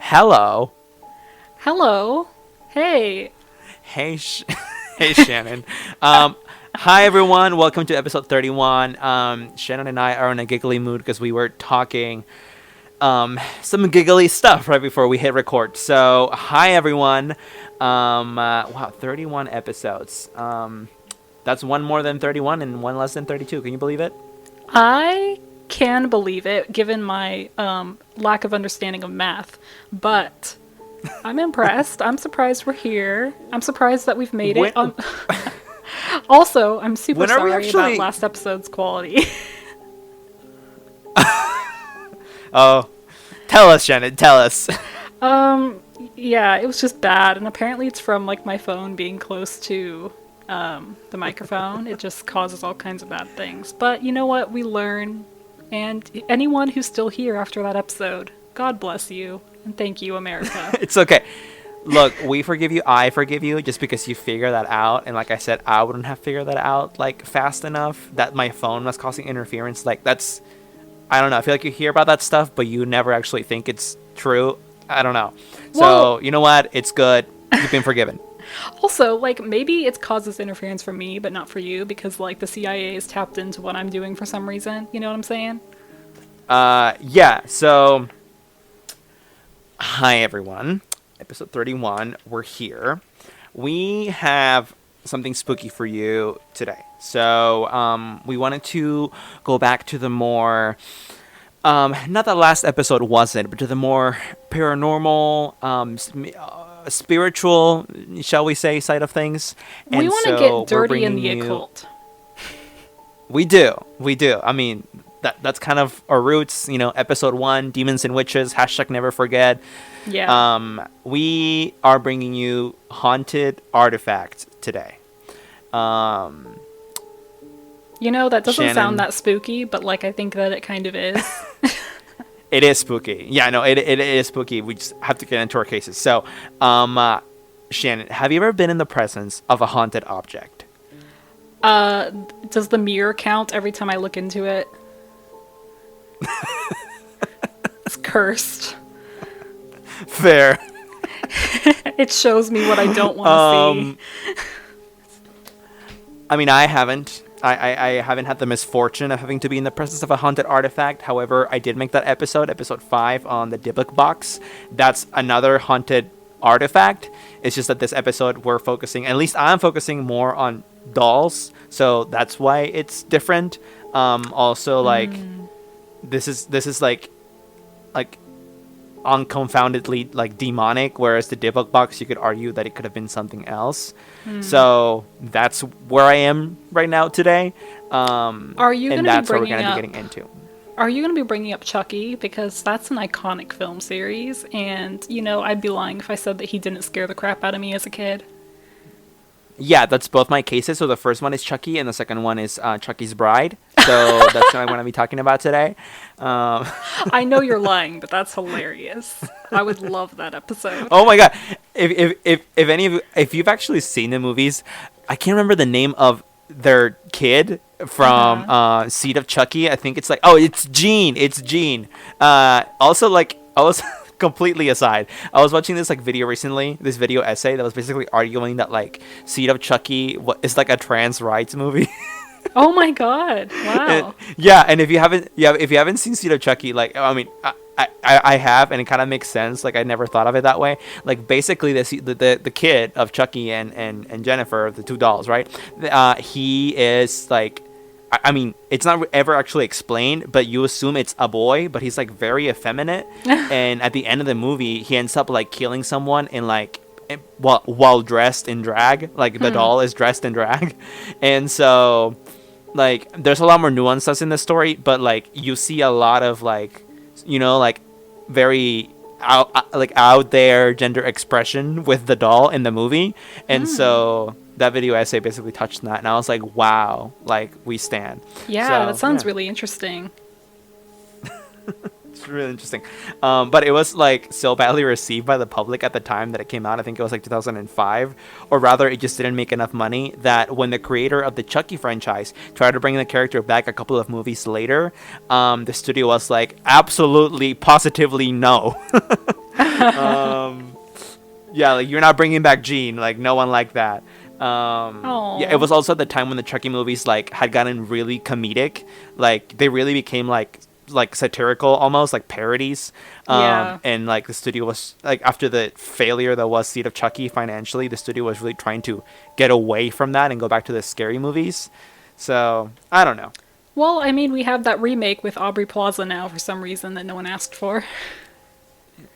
Hello. Hello. Hey. Hey, hey, Shannon. Hi, everyone. Welcome to episode 31. Shannon and I are in a giggly mood because we were talking some giggly stuff right before we hit record. So, hi, everyone. Wow, 31 episodes. That's one more than 31 and one less than 32. Can you believe it? I can believe it, given my lack of understanding of math, but I'm impressed. I'm surprised we're here. I'm surprised that we've made When, it. Also, I'm super when are we sorry about actually... last episode's quality. Oh, tell us, Shannon. Tell us. Yeah, it was just bad, and apparently it's from like my phone being close to the microphone. It just causes all kinds of bad things. But you know what? We learn, and anyone who's still here after that episode, God bless you, and thank you, America. It's okay. Look, we forgive you. I forgive you just because you figured that out. And like I said, I wouldn't have figured that out like fast enough that my phone was causing interference. Like that's, I don't know. I feel like you hear about that stuff, but you never actually think it's true. I don't know. Well, So you know what? It's good. You've been forgiven. also, like, maybe it causes interference for me, but not for you, because, like, the CIA is tapped into what I'm doing for some reason. You know what I'm saying? Yeah. So, hi everyone. Episode 31. We're here. We have something spooky for you today. So, we wanted to go back to the more not the last episode wasn't, but to the more paranormal, spiritual, shall we say, side of things. We And want to so get we're dirty in bringing the you. occult. We do. I mean, that's kind of our roots. You know, episode 1, demons and witches. # never forget. Yeah. We are bringing you haunted artifacts today. Um, You know, that doesn't Shannon. sound that spooky, but, like, I think that it kind of is. It is spooky. Yeah, no, it is spooky. We just have to get into our cases. So, Shannon, have you ever been in the presence of a haunted object? Does the mirror count every time I look into it? It's cursed. Fair. It shows me what I don't want to see. I mean, I haven't. I haven't had the misfortune of having to be in the presence of a haunted artifact. However, I did make that episode 5 on the Dybbuk box. That's another haunted artifact. It's just that this episode we're focusing, at least I'm focusing more on dolls. So that's why it's different. Also, like, this is like unconfoundedly like demonic, whereas the Dybbuk box you could argue that it could have been something else. So that's where I am right now today. Are you And going to be that's what we're bringing going to be up? getting into. Are you going to be bringing up Chucky? Because that's an iconic film series, and you know I'd be lying if I said that he didn't scare the crap out of me as a kid. Yeah, that's both my cases. So the first one is Chucky, and the second one is Chucky's Bride. So that's what I'm going to be talking about today. I know you're lying, but that's hilarious. I would love that episode. Oh my god! If any of you, if you've actually seen the movies, I can't remember the name of their kid from Seed of Chucky. I think it's like, oh, it's Gene. It's Gene. Also, like, I was completely aside. I was watching this like video recently, this video essay that was basically arguing that like Seed of Chucky is like a trans rights movie. Oh my god! Wow. Yeah, and if you haven't seen Seed of Chucky, like, I mean, I have, and it kind of makes sense. Like, I never thought of it that way. Like, basically, the kid of Chucky and Jennifer, the two dolls, right? He is like, I mean, it's not ever actually explained, but you assume it's a boy, but he's like very effeminate. And at the end of the movie, he ends up like killing someone in like while dressed in drag. Like the doll is dressed in drag, and so like there's a lot more nuances in the story, but like you see a lot of like, you know, like very out there gender expression with the doll in the movie. And so that video essay basically touched on that, and I was like, wow, like, we stand. Yeah, So, that sounds yeah. really interesting. It's really interesting. But it was like so badly received by the public at the time that it came out. I think it was like 2005, or rather it just didn't make enough money, that when the creator of the Chucky franchise tried to bring the character back a couple of movies later, the studio was like, absolutely, positively no. um, yeah, like you're not bringing back Gene. Like no one like that. Yeah, it Oh. was also the time when the Chucky movies like had gotten really comedic. Like they really became like satirical, almost like parodies. Yeah. And like the studio was like after the failure that was Seed of Chucky financially, the studio was really trying to get away from that and go back to the scary movies. So I don't know. Well, I mean, we have that remake with Aubrey Plaza now for some reason that no one asked for.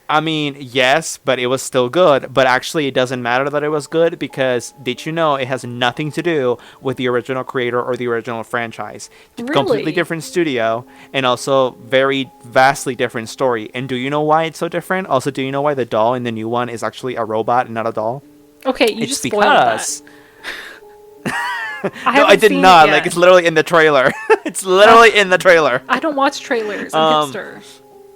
I mean, yes, but it was still good. But actually, it doesn't matter that it was good because did you know it has nothing to do with the original creator or the original franchise? Completely Really? different studio and also very vastly different story. And do you know why it's so different? Also, do you know why the doll in the new one is actually a robot and not a doll? Okay, you It's just spoiled that. because I no, I haven't did seen not. it Like yet. it's literally in the trailer. It's literally in the trailer. I don't watch trailers. I'm hipster.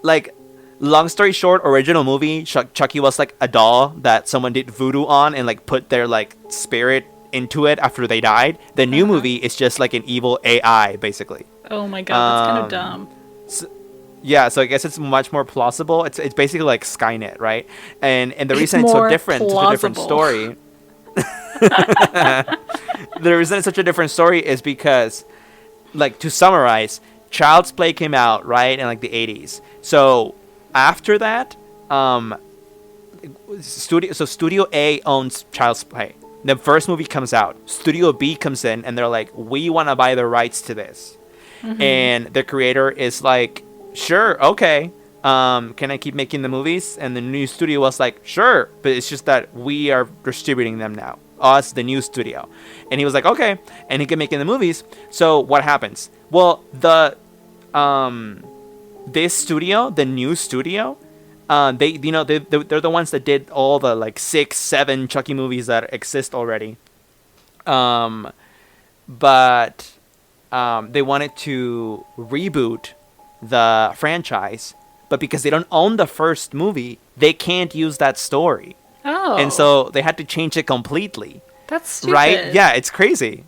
Like long story short, original movie Chucky was like a doll that someone did voodoo on and like put their like spirit into it after they died. The new Uh-huh. movie is just like an evil AI basically. Oh my god, that's kind of um dumb. yeah, so I guess it's much more plausible. It's basically like Skynet, right? And the It's reason it's so more different, such a different plausible. story, the reason it's such a different story is because, like, to summarize, Child's Play came out right in like the 80s. So after that, Studio A owns Child's Play. The first movie comes out. Studio B comes in and they're like, we want to buy the rights to this. And the creator is like, sure, okay. Can I keep making the movies? And the new studio was like, sure, but it's just that we are distributing them now. Us, the new studio. And he was like, okay, and he can make in the movies. So what happens? Well, this studio, the new studio, they're the ones that did all the like 6, 7 Chucky movies that exist already. But they wanted to reboot the franchise, but because they don't own the first movie, they can't use that story. Oh. And so they had to change it completely. That's stupid. Right? Yeah, it's crazy.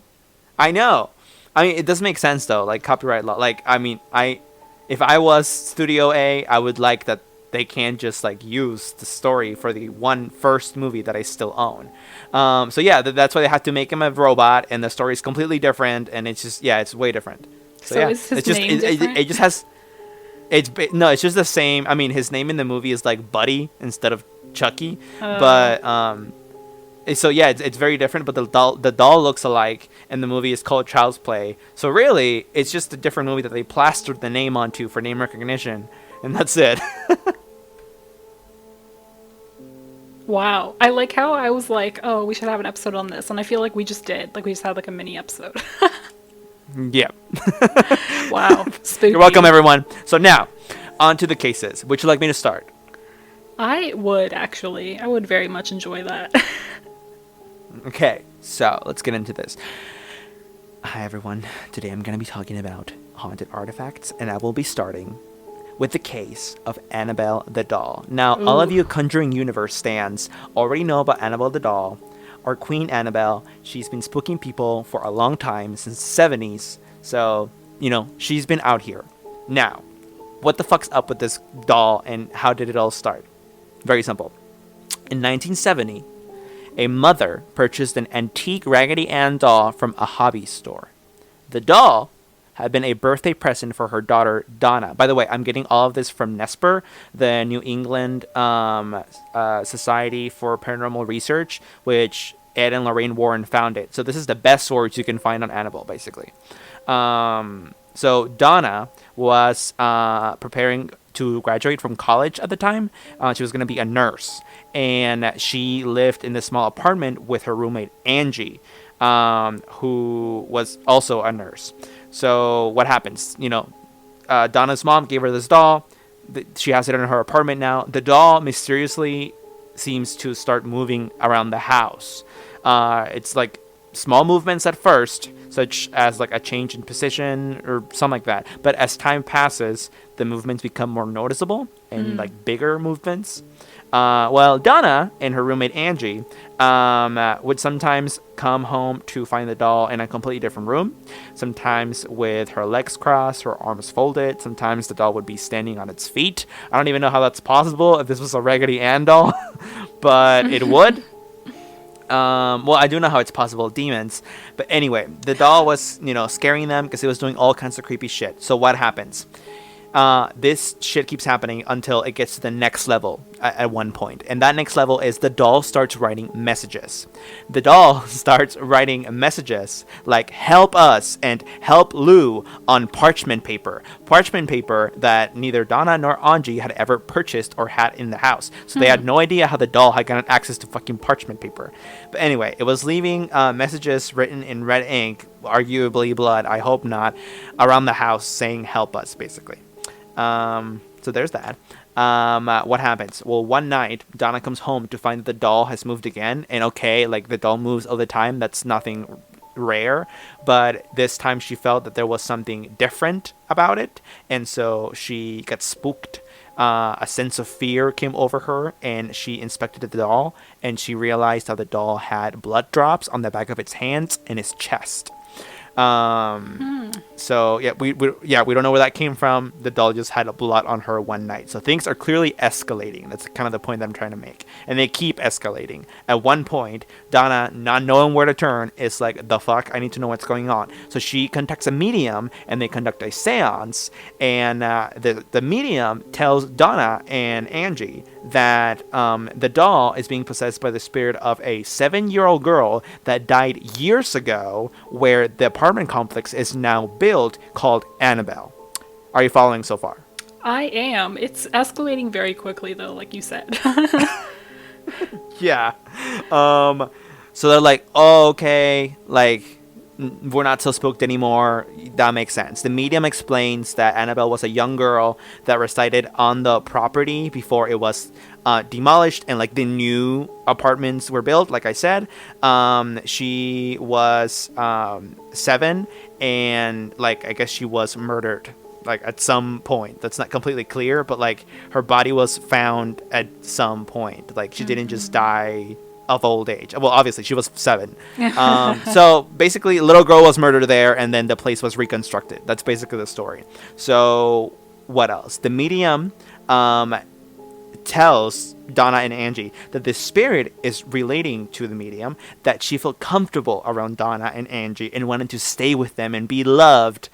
I know. I mean, it does make sense though, like copyright law. Like, I mean, if I was Studio A, I would like that they can't just like use the story for the one first movie that I still own. So yeah, that's why they had to make him a robot, and the story is completely different, and it's just it's way different. So yeah, is his it's just name different? it just has no, it's just the same. I mean, his name in the movie is like Buddy instead of Chucky, but so yeah, it's very different. But the doll looks alike, and the movie is called Child's Play. So really, it's just a different movie that they plastered the name onto for name recognition, and that's it. Wow. I like how I was like, oh, we should have an episode on this. And I feel like we just did. Like, we just had like a mini episode. Yeah. Wow. Spooky. You're welcome, everyone. So now, on to the cases. Would you like me to start? I would, actually. I would very much enjoy that. Okay, so let's get into this. Hi, everyone. Today I'm going to be talking about haunted artifacts, and I will be starting with the case of Annabelle the doll. Now, all of Ooh. you Conjuring Universe stans already know about Annabelle the doll. Our Queen Annabelle, she's been spooking people for a long time, since the 70s. So, she's been out here. Now, what the fuck's up with this doll, and how did it all start? Very simple. In 1970, a mother purchased an antique Raggedy Ann doll from a hobby store. The doll had been a birthday present for her daughter, Donna. By the way, I'm getting all of this from NESPR, the New England Society for Paranormal Research, which Ed and Lorraine Warren founded. So this is the best source you can find on Annabelle, basically. So Donna was preparing to graduate from college at the time. She was going to be a nurse. And she lived in this small apartment with her roommate, Angie, who was also a nurse. So what happens? Donna's mom gave her this doll. She has it in her apartment now. The doll mysteriously seems to start moving around the house. It's like small movements at first, such as like a change in position or something like that. But as time passes, the movements become more noticeable and like bigger movements. Well, Donna and her roommate Angie would sometimes come home to find the doll in a completely different room. Sometimes with her legs crossed, her arms folded. Sometimes the doll would be standing on its feet. I don't even know how that's possible if this was a Raggedy Ann doll, but it would. Well, I do know how it's possible, demons. But anyway, the doll was, scaring them because it was doing all kinds of creepy shit. So what happens? This shit keeps happening until it gets to the next level at one point. And that next level is the doll starts writing messages. The doll starts writing messages like help us and help Lou on parchment paper. Parchment paper that neither Donna nor Angie had ever purchased or had in the house. So they had no idea how the doll had gotten access to fucking parchment paper. But anyway, it was leaving messages written in red ink, arguably blood, I hope not, around the house saying help us, basically. So there's that. What happens? Well, one night, Donna comes home to find that the doll has moved again. And okay, like the doll moves all the time. That's nothing rare. But this time she felt that there was something different about it. And so she got spooked. A sense of fear came over her and she inspected the doll. And she realized how the doll had blood drops on the back of its hands and its chest. So we don't know where that came from. The doll just had a blood on her one night. So things are clearly escalating. That's kind of the point that I'm trying to make. And they keep escalating. At one point, Donna, not knowing where to turn, is like, the fuck? I need to know what's going on. So she contacts a medium and they conduct a seance. And the medium tells Donna and Angie that the doll is being possessed by the spirit of a 7-year-old girl that died years ago, where the apartment complex is now built, called Annabelle. Are you following so far? I am. It's escalating very quickly, though, like you said. Yeah. So they're like, oh, okay, like, we're not so spooked anymore. That makes sense. The medium explains that Annabelle was a young girl that resided on the property before it was demolished and like the new apartments were built. Like I said, she was 7 and like I guess she was murdered like at some point. That's not completely clear, but like her body was found at some point. Like she didn't just die of old age. Well, obviously she was 7. So basically, little girl was murdered there, and then the place was reconstructed. That's basically the story. So what else? The medium tells Donna and Angie that the spirit is relating to the medium, that she felt comfortable around Donna and Angie and wanted to stay with them and be loved.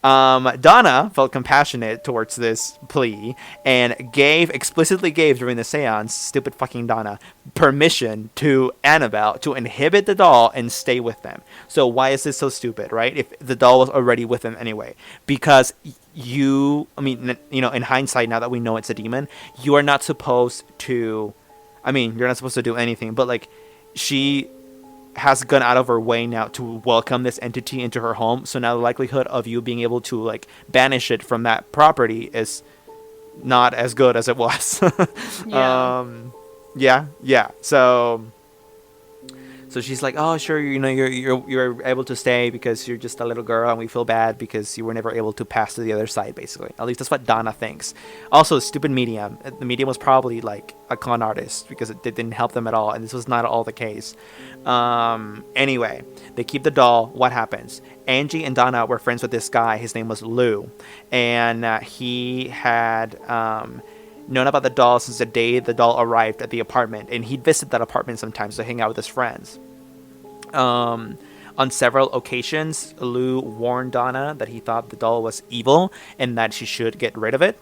Donna felt compassionate towards this plea and explicitly gave during the seance, stupid fucking Donna, permission to Annabelle to inhibit the doll and stay with them. So why is this so stupid, right? If the doll was already with them anyway. Because in hindsight, now that we know it's a demon, you are not supposed to, you're not supposed to do anything, but like, she has gone out of her way now to welcome this entity into her home. So now the likelihood of you being able to like banish it from that property is not as good as it was. Yeah. So she's like, oh, sure, you're able to stay because you're just a little girl, and we feel bad because you were never able to pass to the other side, basically. At least that's what Donna thinks. Also, stupid medium. The medium was probably like a con artist because it didn't help them at all, and this was not at all the case. Anyway, they keep the doll. What happens? Angie and Donna were friends with this guy. His name was Lou, and he had known about the doll since the day the doll arrived at the apartment, and he'd visit that apartment sometimes to hang out with his friends. On several occasions, Lou warned Donna that he thought the doll was evil and that she should get rid of it,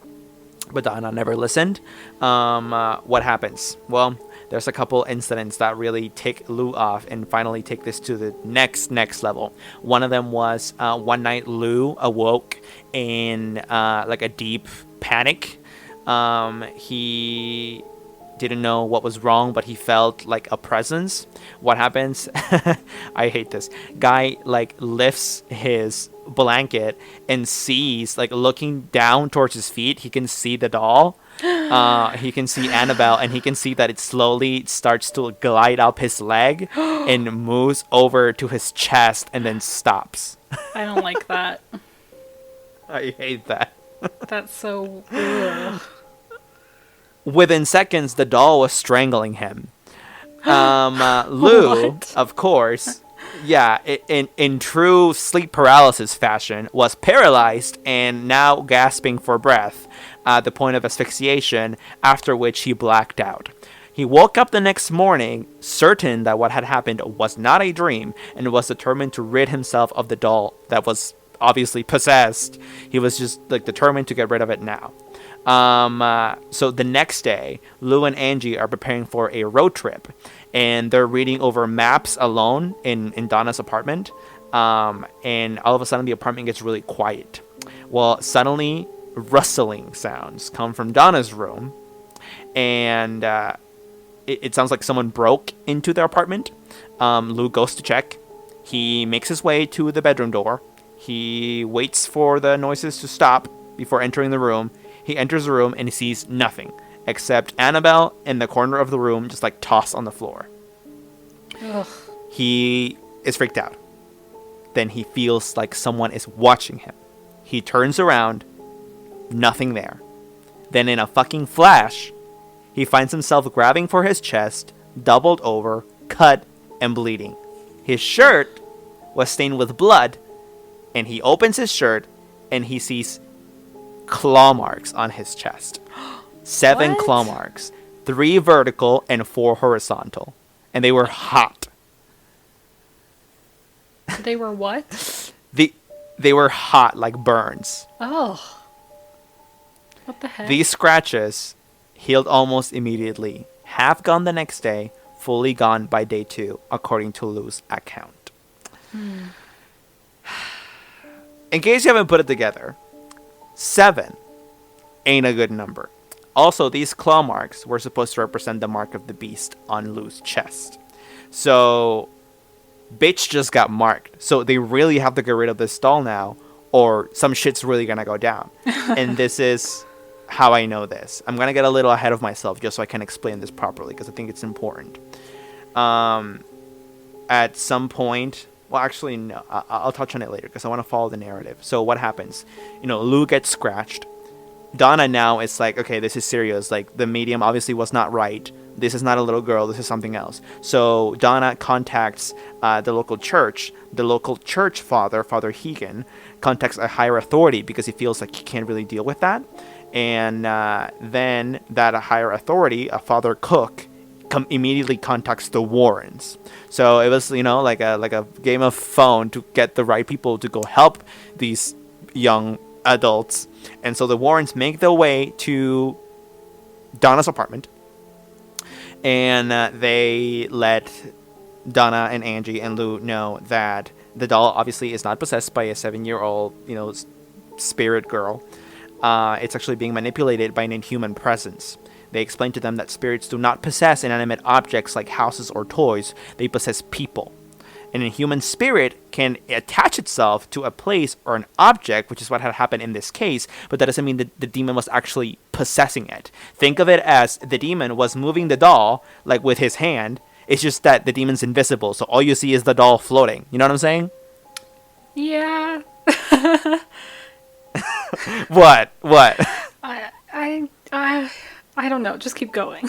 but Donna never listened. What happens? Well, there's a couple incidents that really tick Lou off and finally take this to the next level. One of them was one night Lou awoke in like a deep panic. He didn't know what was wrong, but he felt like a presence. What happens? I hate this. Guy like lifts his blanket and sees, like looking down towards his feet, he can see the doll. He can see Annabelle, and he can see that it slowly starts to glide up his leg and moves over to his chest and then stops. I don't like that. I hate that. That's so... Ugh. Within seconds, the doll was strangling him. Lou, What? of course, yeah, in true sleep paralysis fashion, was paralyzed and now gasping for breath at the point of asphyxiation, after which he blacked out. He woke up the next morning, certain that what had happened was not a dream, and was determined to rid himself of the doll that was obviously possessed. He was just like determined to get rid of it now. So the next day, Lou and Angie are preparing for a road trip, and they're reading over maps alone in Donna's apartment. And all of a sudden, the apartment gets really quiet. Well, suddenly, rustling sounds come from Donna's room, and it sounds like someone broke into their apartment. Lou goes to check. He makes his way to the bedroom door. He waits for the noises to stop before entering the room. He enters the room and he sees nothing except Annabelle in the corner of the room, just like tossed on the floor. Ugh. He is freaked out. Then he feels like someone is watching him. He turns around, nothing there. Then in a fucking flash, he finds himself grabbing for his chest, doubled over, cut, and bleeding. His shirt was stained with blood, and he opens his shirt and he sees claw marks on his chest. 7 What? claw marks. 3 vertical and 4 horizontal. And they were hot. They were what? They were hot like burns. Oh. What the heck? These scratches healed almost immediately. Half gone the next day, fully gone by day 2, according to Lou's account. In case you haven't put it together, 7 ain't a good number. Also, these claw marks were supposed to represent the mark of the beast on Lou's chest. So, bitch just got marked. So they really have to get rid of this doll now, or some shit's really gonna go down. And this is how I know this. I'm gonna get a little ahead of myself just so I can explain this properly, because I think it's important. At some point, well, actually, no, I'll touch on it later because I want to follow the narrative. So what happens? Lou gets scratched. Donna now is like, okay, this is serious. Like, the medium obviously was not right. This is not a little girl. This is something else. So Donna contacts the local church. The local church father, Father Hegan, contacts a higher authority because he feels like he can't really deal with that. And then that higher authority, a Father Cook, immediately contacts the Warrens. So it was, like a game of phone to get the right people to go help these young adults. And so the Warrens make their way to Donna's apartment, and they let Donna and Angie and Lou know that the doll obviously is not possessed by a 7-year-old, spirit girl. It's actually being manipulated by an inhuman presence. They explain to them that spirits do not possess inanimate objects like houses or toys. They possess people. An inhuman spirit can attach itself to a place or an object, which is what had happened in this case, but that doesn't mean that the demon was actually possessing it. Think of it as the demon was moving the doll, like with his hand. It's just that the demon's invisible, so all you see is the doll floating. You know what I'm saying? Yeah. What? I don't know. Just keep going.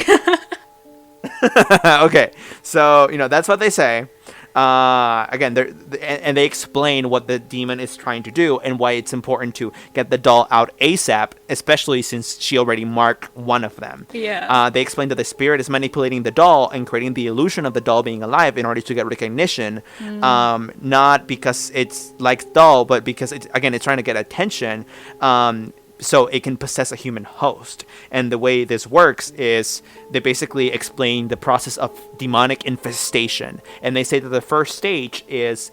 Okay, so that's what they say. Again, and they explain what the demon is trying to do and why it's important to get the doll out ASAP, especially since she already marked one of them. Yeah. They explain that the spirit is manipulating the doll and creating the illusion of the doll being alive in order to get recognition. Not because it's like doll, but because it's trying to get attention. So it can possess a human host. And the way this works is they basically explain the process of demonic infestation. And they say that the first stage is,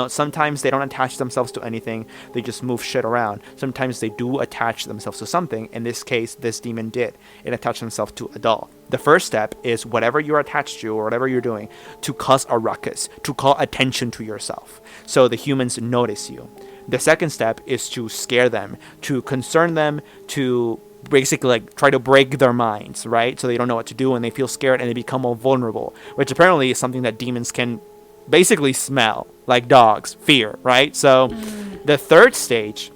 sometimes they don't attach themselves to anything. They just move shit around. Sometimes they do attach themselves to something. In this case, this demon did. It attached himself to a doll. The first step is whatever you're attached to or whatever you're doing to cause a ruckus, to call attention to yourself. So the humans notice you. The second step is to scare them, to concern them, to basically like try to break their minds, right? So they don't know what to do and they feel scared and they become more vulnerable, which apparently is something that demons can basically smell, like dogs, fear, right? So the third stage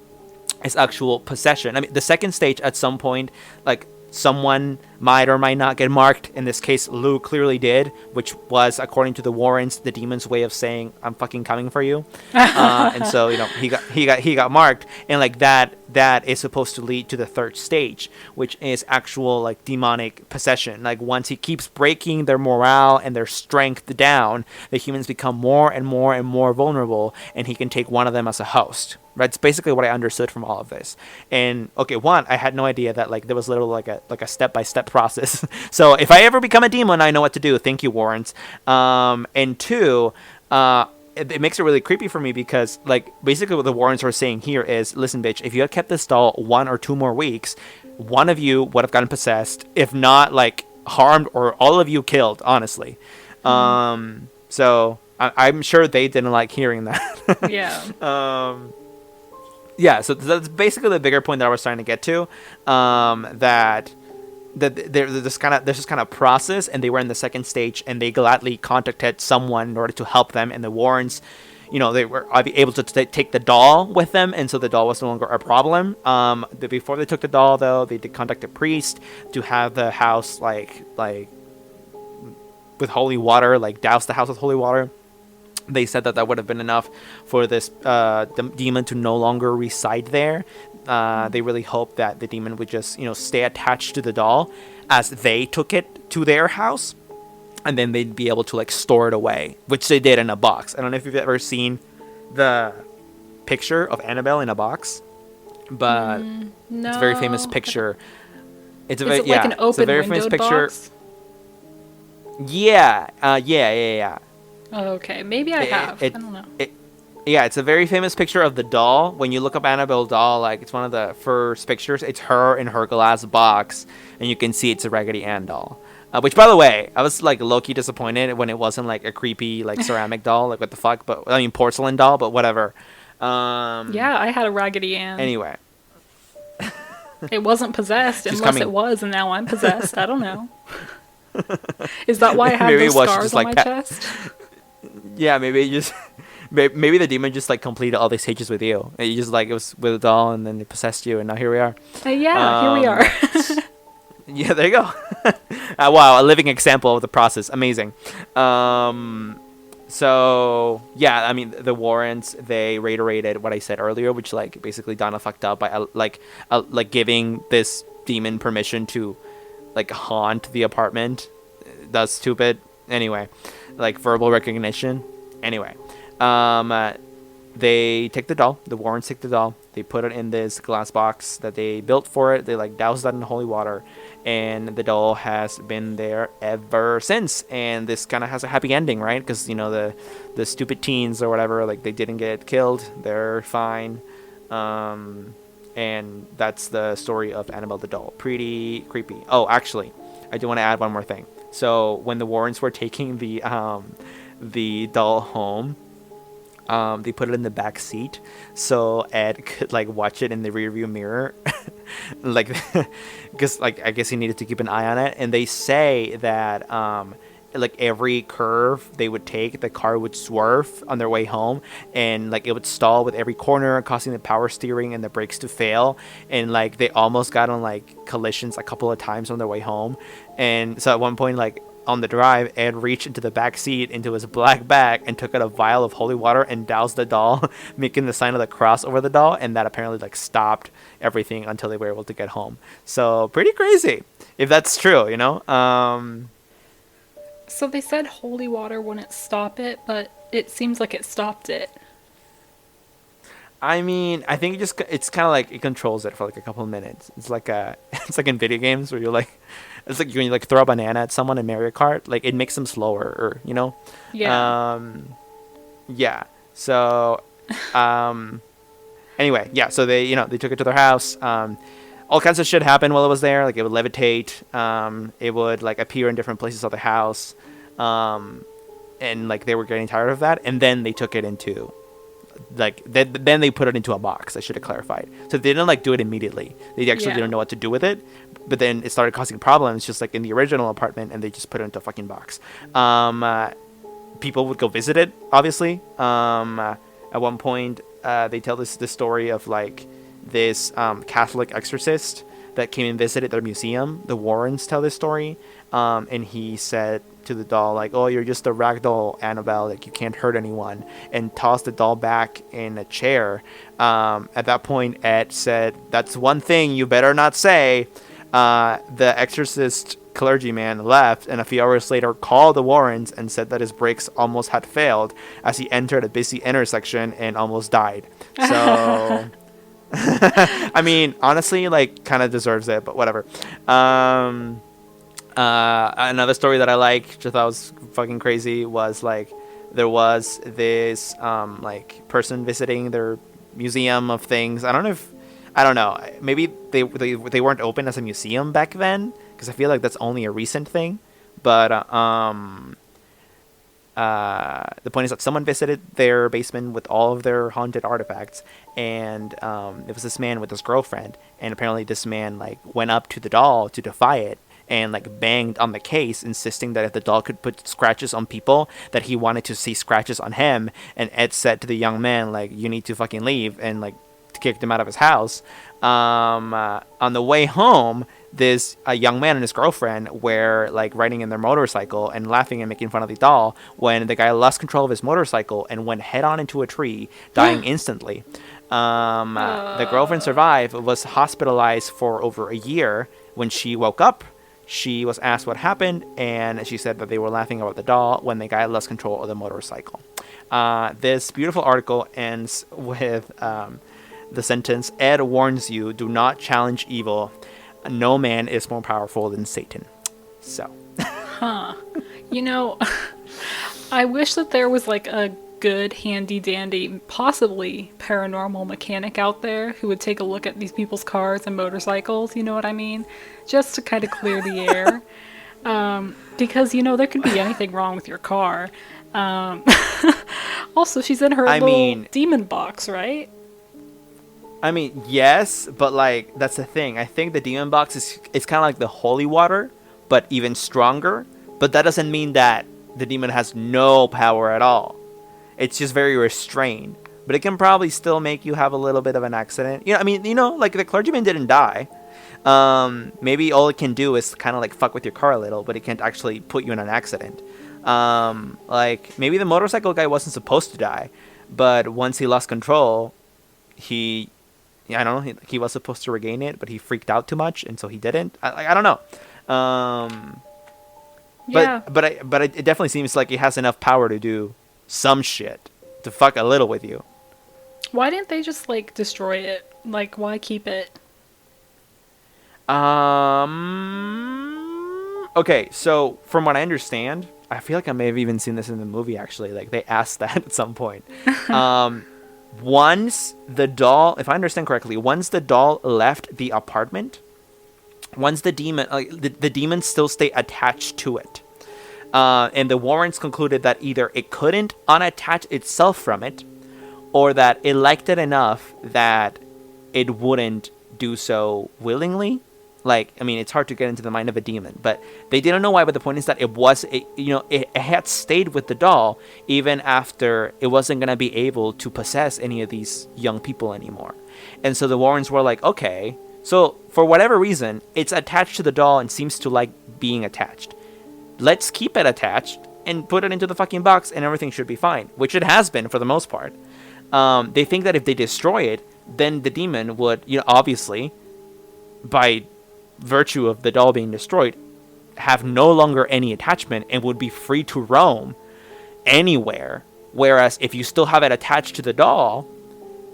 is actual possession. I mean, the second stage at some point, like someone might or might not get marked. In this case, Lou clearly did, which was, according to the Warrens, the demon's way of saying, "I'm fucking coming for you." And so, he got marked, and like that is supposed to lead to the third stage, which is actual like demonic possession. Like once he keeps breaking their morale and their strength down, the humans become more and more and more vulnerable, and he can take one of them as a host. Right, it's basically what I understood from all of this. And okay, one, I had no idea that like there was literally like a step-by-step process. So if I ever become a demon, I know what to do. Thank you, Warrens. And two, it makes it really creepy for me because like basically what the Warrens were saying here is, listen, bitch, if you had kept this doll 1 or 2 more weeks, one of you would have gotten possessed, if not like harmed, or all of you killed. Honestly, so I'm sure they didn't like hearing that. Yeah. Yeah, so that's basically the bigger point that I was trying to get to. That there's this kind of process, and they were in the second stage, and they gladly contacted someone in order to help them. And the Warrens, they were able to take the doll with them, and so the doll was no longer a problem. Before they took the doll, though, they did contact a priest to have the house like with holy water, like douse the house with holy water. They said that would have been enough for this demon to no longer reside there. They really hoped that the demon would just, stay attached to the doll as they took it to their house, and then they'd be able to like store it away, which they did in a box. I don't know if you've ever seen the picture of Annabelle in a box, but No. it's a very famous picture. It's a Is very it like an it's a open very famous windowed picture. box? Yeah. Oh, okay, maybe I have. I don't know. Yeah, it's a very famous picture of the doll. When you look up Annabelle doll, like it's one of the first pictures. It's her in her glass box, and you can see it's a Raggedy Ann doll. Which, by the way, I was like low-key disappointed when it wasn't like a creepy like ceramic doll. Like what the fuck? But I mean porcelain doll. But whatever. Yeah, I had a Raggedy Ann. Anyway, it wasn't possessed She's unless coming. it was, and now I'm possessed. I don't know. Is that why I have Maybe those it was scars just, on like, my chest? yeah, maybe it just. Maybe the demon just like completed all these stages with you. And you just like it was with a doll, and then it possessed you, and now here we are. Yeah, here we are. Yeah, there you go. Wow, a living example of the process. Amazing. So yeah, I mean the Warrens, they reiterated what I said earlier, which like basically Donna fucked up by like giving this demon permission to like haunt the apartment. That's stupid. Anyway, like verbal recognition. Anyway. They take the doll. The Warrens take the doll. They put it in this glass box that they built for it. They like douse that in holy water, and the doll has been there ever since. And this kind of has a happy ending, right? Because the stupid teens or whatever, like they didn't get killed. They're fine. And that's the story of Annabelle the doll. Pretty creepy. Oh, actually, I do want to add one more thing. So when the Warrens were taking the doll home, they put it in the back seat so Ed could like watch it in the rearview mirror, like because like I guess he needed to keep an eye on it. And they say that like every curve they would take, the car would swerve on their way home, and like it would stall with every corner, causing the power steering and the brakes to fail. And like they almost got on like collisions a couple of times on their way home. And so at one point, like on the drive, Ed reached into the back seat into his black bag and took out a vial of holy water and doused the doll, making the sign of the cross over the doll, and that apparently like stopped everything until they were able to get home. So pretty crazy, if that's true, So they said holy water wouldn't stop it, but it seems like it stopped it. I mean, I think it's kind of like it controls it for like a couple of minutes. It's like it's like in video games where you're like, it's like when you like throw a banana at someone in Mario Kart, like it makes them slower, or Yeah. Yeah. So, anyway, yeah. So they took it to their house. All kinds of shit happened while it was there. Like it would levitate. It would like appear in different places of the house. And like they were getting tired of that, and then they took it into. Like then they put it into a box. I should have clarified. So they didn't like do it immediately. They actually didn't know what to do with it. But then it started causing problems, just like in the original apartment, and they just put it into a fucking box. People would go visit it, obviously. At one point, they tell this story of like this Catholic exorcist that came and visited their museum. The Warrens tell this story, and he said to the doll like, "Oh, you're just a ragdoll, Annabelle. Like you can't hurt anyone," and tossed the doll back in a chair. At that point, Ed said, "That's one thing you better not say." The exorcist clergyman left, and a few hours later called the Warrens and said that his brakes almost had failed as he entered a busy intersection and almost died. So, I mean, honestly, like, kind of deserves it, but whatever. Another story that I like, which I thought was fucking crazy, was like there was this like person visiting their museum of things. I don't know. Maybe they weren't open as a museum back then, because I feel like that's only a recent thing. But the point is that someone visited their basement with all of their haunted artifacts, and it was this man with his girlfriend, and apparently this man like went up to the doll to defy it and like banged on the case, insisting that if the doll could put scratches on people, that he wanted to see scratches on him. And Ed said to the young man like, "You need to fucking leave," and like kicked him out of his house. On the way home, a young man and his girlfriend were like riding in their motorcycle and laughing and making fun of the doll when the guy lost control of his motorcycle and went head on into a tree, dying instantly. The girlfriend survived, was hospitalized for over a year. When she woke up, she was asked what happened, and she said that they were laughing about the doll when the guy lost control of the motorcycle. This beautiful article ends with the sentence, "Ed warns you, do not challenge evil. No man is more powerful than Satan." So. Huh. You know, I wish that there was like a good, handy dandy, possibly paranormal mechanic out there who would take a look at these people's cars and motorcycles, you know what I mean? Just to kind of clear the air. Because, you know, there could be anything wrong with your car. Also, she's in her demon box, right? I mean, yes, but like that's the thing. I think the demon box is kind of like the holy water, but even stronger. But that doesn't mean that the demon has no power at all. It's just very restrained. But it can probably still make you have a little bit of an accident. You know, I mean, you know, like the clergyman didn't die. Maybe all it can do is kind of like fuck with your car a little, but it can't actually put you in an accident. Like maybe the motorcycle guy wasn't supposed to die, but once he lost control, I don't know. He was supposed to regain it, but he freaked out too much, and so he didn't. I don't know. Yeah. But it definitely seems like he has enough power to do some shit to fuck a little with you. Why didn't they just like destroy it? Like, why keep it? Okay, so from what I understand, I feel like I may have even seen this in the movie. Actually, like they asked that at some point. Once the doll, if I understand correctly, once the doll left the apartment, once the demon, the demons still stay attached to it. And the Warrens concluded that either it couldn't unattach itself from it, or that it liked it enough that it wouldn't do so willingly. Like, I mean, it's hard to get into the mind of a demon, but they didn't know why. But the point is that it had stayed with the doll even after it wasn't going to be able to possess any of these young people anymore. And so the Warrens were like, okay, so for whatever reason, it's attached to the doll and seems to like being attached. Let's keep it attached and put it into the fucking box and everything should be fine, which it has been for the most part. They think that if they destroy it, then the demon would, obviously, by virtue of the doll being destroyed, have no longer any attachment and would be free to roam anywhere. Whereas if you still have it attached to the doll,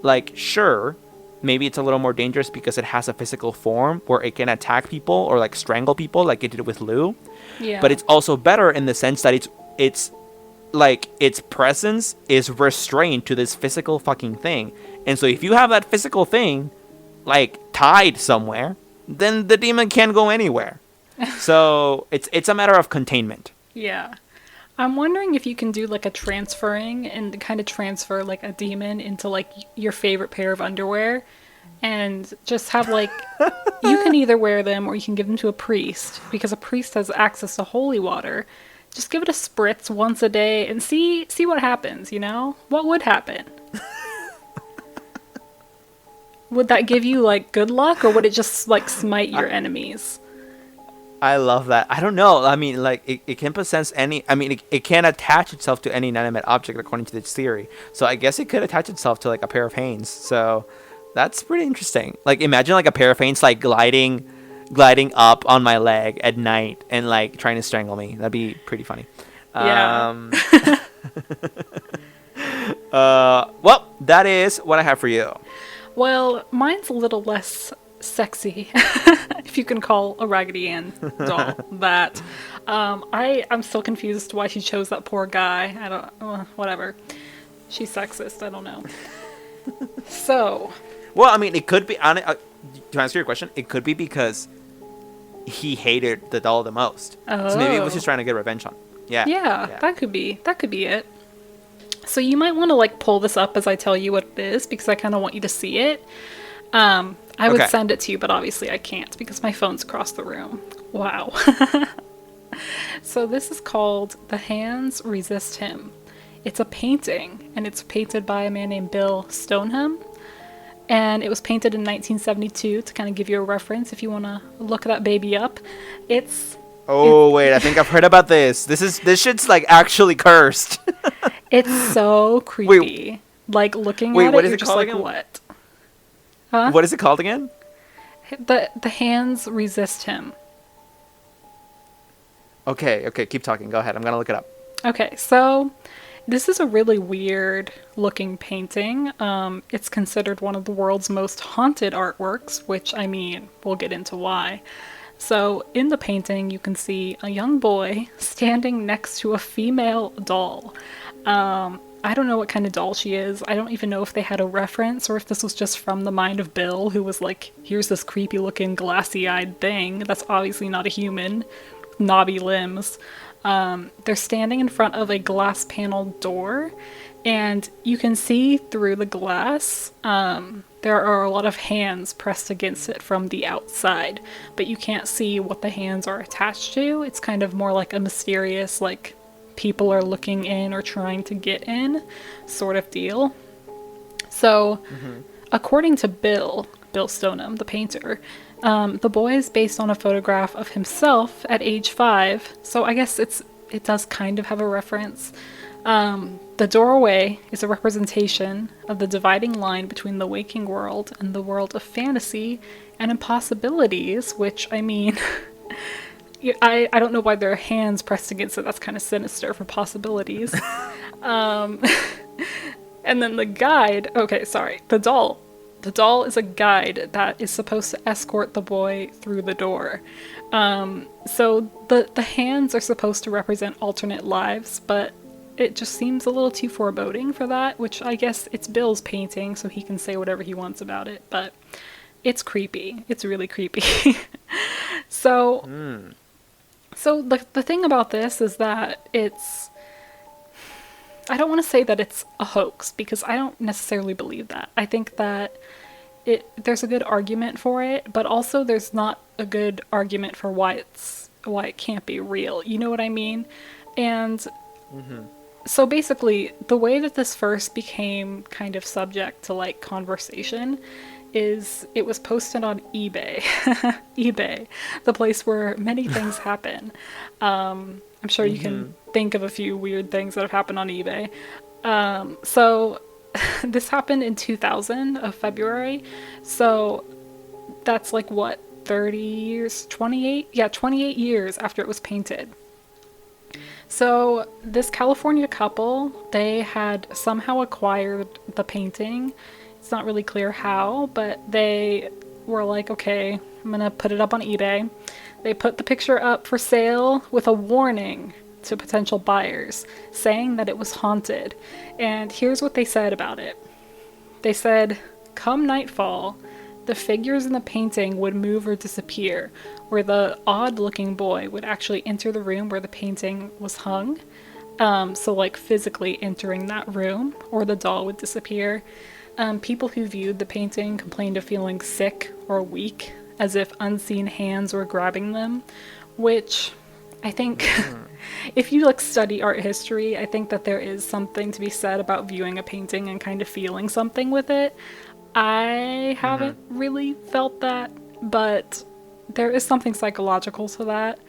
like, sure, maybe it's a little more dangerous because it has a physical form where it can attack people or like strangle people like it did with Lou. Yeah. But it's also better in the sense that it's like its presence is restrained to this physical fucking thing. And so if you have that physical thing like tied somewhere, then the demon can't go anywhere. So it's a matter of containment. Yeah. I'm wondering if you can do like a transferring and kind of transfer like a demon into like your favorite pair of underwear and just have like, you can either wear them or you can give them to a priest because a priest has access to holy water. Just give it a spritz once a day and see what happens, What would happen? Would that give you like good luck, or would it just like smite your enemies? I love that. I don't know. I mean, like, it can possess any. I mean, it can attach itself to any inanimate object according to this theory. So I guess it could attach itself to like a pair of hands. So that's pretty interesting. Like, imagine like a pair of hands like gliding up on my leg at night and like trying to strangle me. That'd be pretty funny. Yeah. Well, that is what I have for you. Well, mine's a little less sexy, if you can call a Raggedy Ann doll that. I'm still confused as to why she chose that poor guy. I don't, whatever. She's sexist, I don't know. So. Well, I mean, it could be, to answer your question, it could be because he hated the doll the most. Oh. So maybe he was just trying to get revenge on him. Yeah, that could be it. So you might want to like pull this up as I tell you what it is, because I kind of want you to see it. I would send it to you, but obviously I can't because my phone's across the room. Wow. So this is called The Hands Resist Him. It's a painting, and it's painted by a man named Bill Stoneham. And it was painted in 1972 to kind of give you a reference if you want to look that baby up. Wait, I think I've heard about this. This shit's like actually cursed. It's so creepy. Wait, like looking wait, at what it, is you're it just called like, again? what? Huh? What is it called again? The hands resist him. Okay, keep talking. Go ahead. I'm gonna look it up. Okay, so this is a really weird looking painting. It's considered one of the world's most haunted artworks, which, I mean, we'll get into why. So in the painting, you can see a young boy standing next to a female doll. I don't know what kind of doll she is. I don't even know if they had a reference or if this was just from the mind of Bill, who was like, here's this creepy looking glassy-eyed thing that's obviously not a human, knobby limbs. They're standing in front of a glass panel door, and you can see through the glass. There are a lot of hands pressed against it from the outside, but you can't see what the hands are attached to. It's kind of more like a mysterious, like, people are looking in or trying to get in sort of deal. So, according to Bill Stoneham, the painter, the boy is based on a photograph of himself at age 5, so I guess it does kind of have a reference. The doorway is a representation of the dividing line between the waking world and the world of fantasy and impossibilities, which, I mean, I don't know why there are hands pressed against it. That's kind of sinister for possibilities. And then the guide, the doll. The doll is a guide that is supposed to escort the boy through the door. So the hands are supposed to represent alternate lives, but it just seems a little too foreboding for that, which I guess it's Bill's painting, so he can say whatever he wants about it, but it's creepy. It's really creepy. So the thing about this is that I don't want to say that it's a hoax, because I don't necessarily believe that. I think that there's a good argument for it, but also there's not a good argument for why it can't be real. You know what I mean? And so basically, the way that this first became kind of subject to like conversation is it was posted on eBay. eBay, the place where many things happen. I'm sure you can think of a few weird things that have happened on eBay. So this happened in 2000 of February. So that's like what, 30 years, 28? Yeah, 28 years after it was painted. So this California couple, they had somehow acquired the painting. It's not really clear how, but they were like, okay, I'm gonna put it up on eBay. They put the picture up for sale with a warning to potential buyers, saying that it was haunted. And here's what they said about it. They said, come nightfall, the figures in the painting would move or disappear, where the odd-looking boy would actually enter the room where the painting was hung. So like physically entering that room, or the doll would disappear. People who viewed the painting complained of feeling sick or weak, as if unseen hands were grabbing them, which I think if you like study art history, I think that there is something to be said about viewing a painting and kind of feeling something with it. I haven't really felt that, but there is something psychological to that,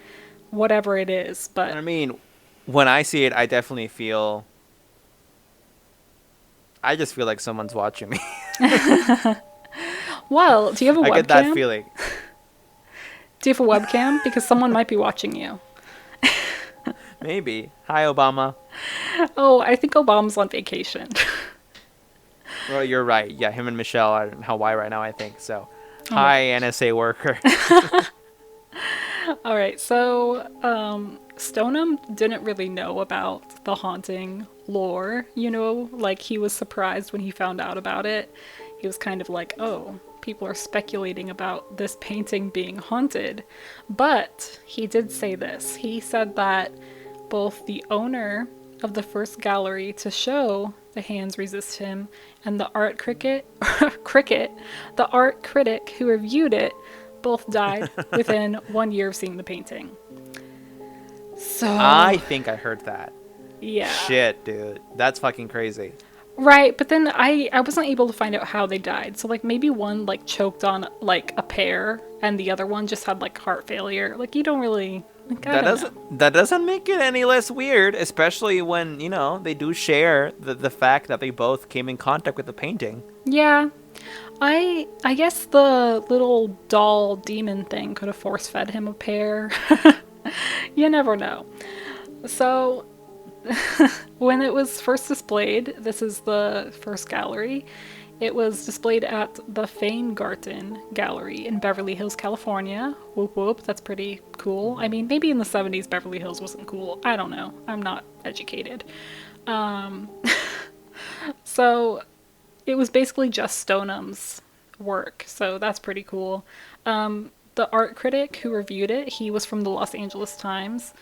whatever it is. But I mean, when I see it, I definitely feel. I just feel like someone's watching me. well, do you have a I get that webcam? feeling. Do you have a webcam? Because someone might be watching you. Maybe. Hi, Obama. Oh, I think Obama's on vacation. Well, you're right. Yeah, him and Michelle are in Hawaii right now, I think. So, Oh my hi, gosh. NSA worker. All right, so Stoneham didn't really know about the haunting lore, you know, like he was surprised when he found out about it. He was kind of like, oh, people are speculating about this painting being haunted. But he did say this. He said that both the owner of the first gallery to show The Hands Resist Him and the art cricket, the art critic who reviewed it, both died within 1 year of seeing the painting. So, I think I heard that. yeah. Shit, dude. That's fucking crazy. Right, but then I wasn't able to find out how they died. So like maybe one like choked on like a pear and the other one just had like heart failure. Like you don't really like I don't know. That doesn't make it any less weird, especially when, you know, they do share the fact that they both came in contact with the painting. Yeah. I guess the little doll demon thing could have force fed him a pear. You never know. So when it was first displayed, this is the first gallery. It was displayed at the Feingarten Gallery in Beverly Hills, California. Whoop whoop, that's pretty cool. I mean, maybe in the 70s Beverly Hills wasn't cool. I don't know. I'm not educated. Um, so it was basically just Stoneham's work, so that's pretty cool. The art critic who reviewed it, he was from the Los Angeles Times,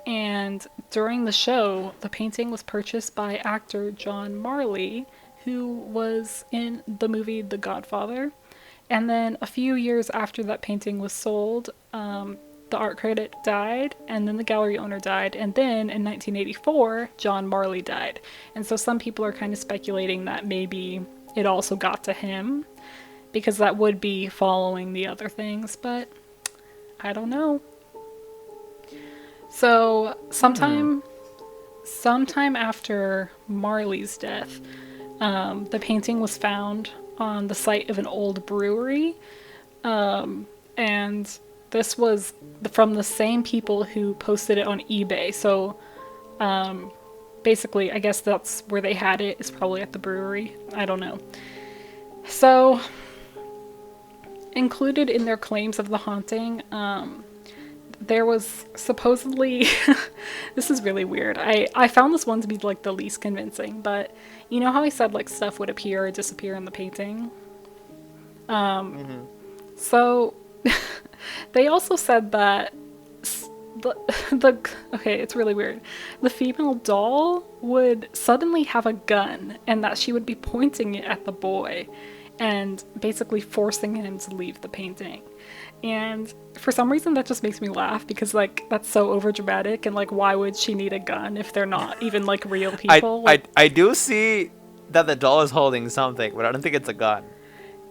and during the show, the painting was purchased by actor John Marley, who was in the movie The Godfather. And then a few years after that painting was sold, the art critic died, and then the gallery owner died, and then in 1984, John Marley died. And so some people are kind of speculating that maybe it also got to him, because that would be following the other things, but I don't know. So sometime after Marley's death, the painting was found on the site of an old brewery, and this was from the same people who posted it on eBay. So basically, I guess that's where they had it, is probably at the brewery. I don't know. So included in their claims of the haunting, there was supposedly this is really weird. I found this one to be like the least convincing, but you know how I said like stuff would appear or disappear in the painting? So they also said that the okay, it's really weird. The female doll would suddenly have a gun and that she would be pointing it at the boy and basically forcing him to leave the painting. And for some reason that just makes me laugh because like that's so overdramatic and like why would she need a gun if they're not even like real people? I do see that the doll is holding something, but I don't think it's a gun.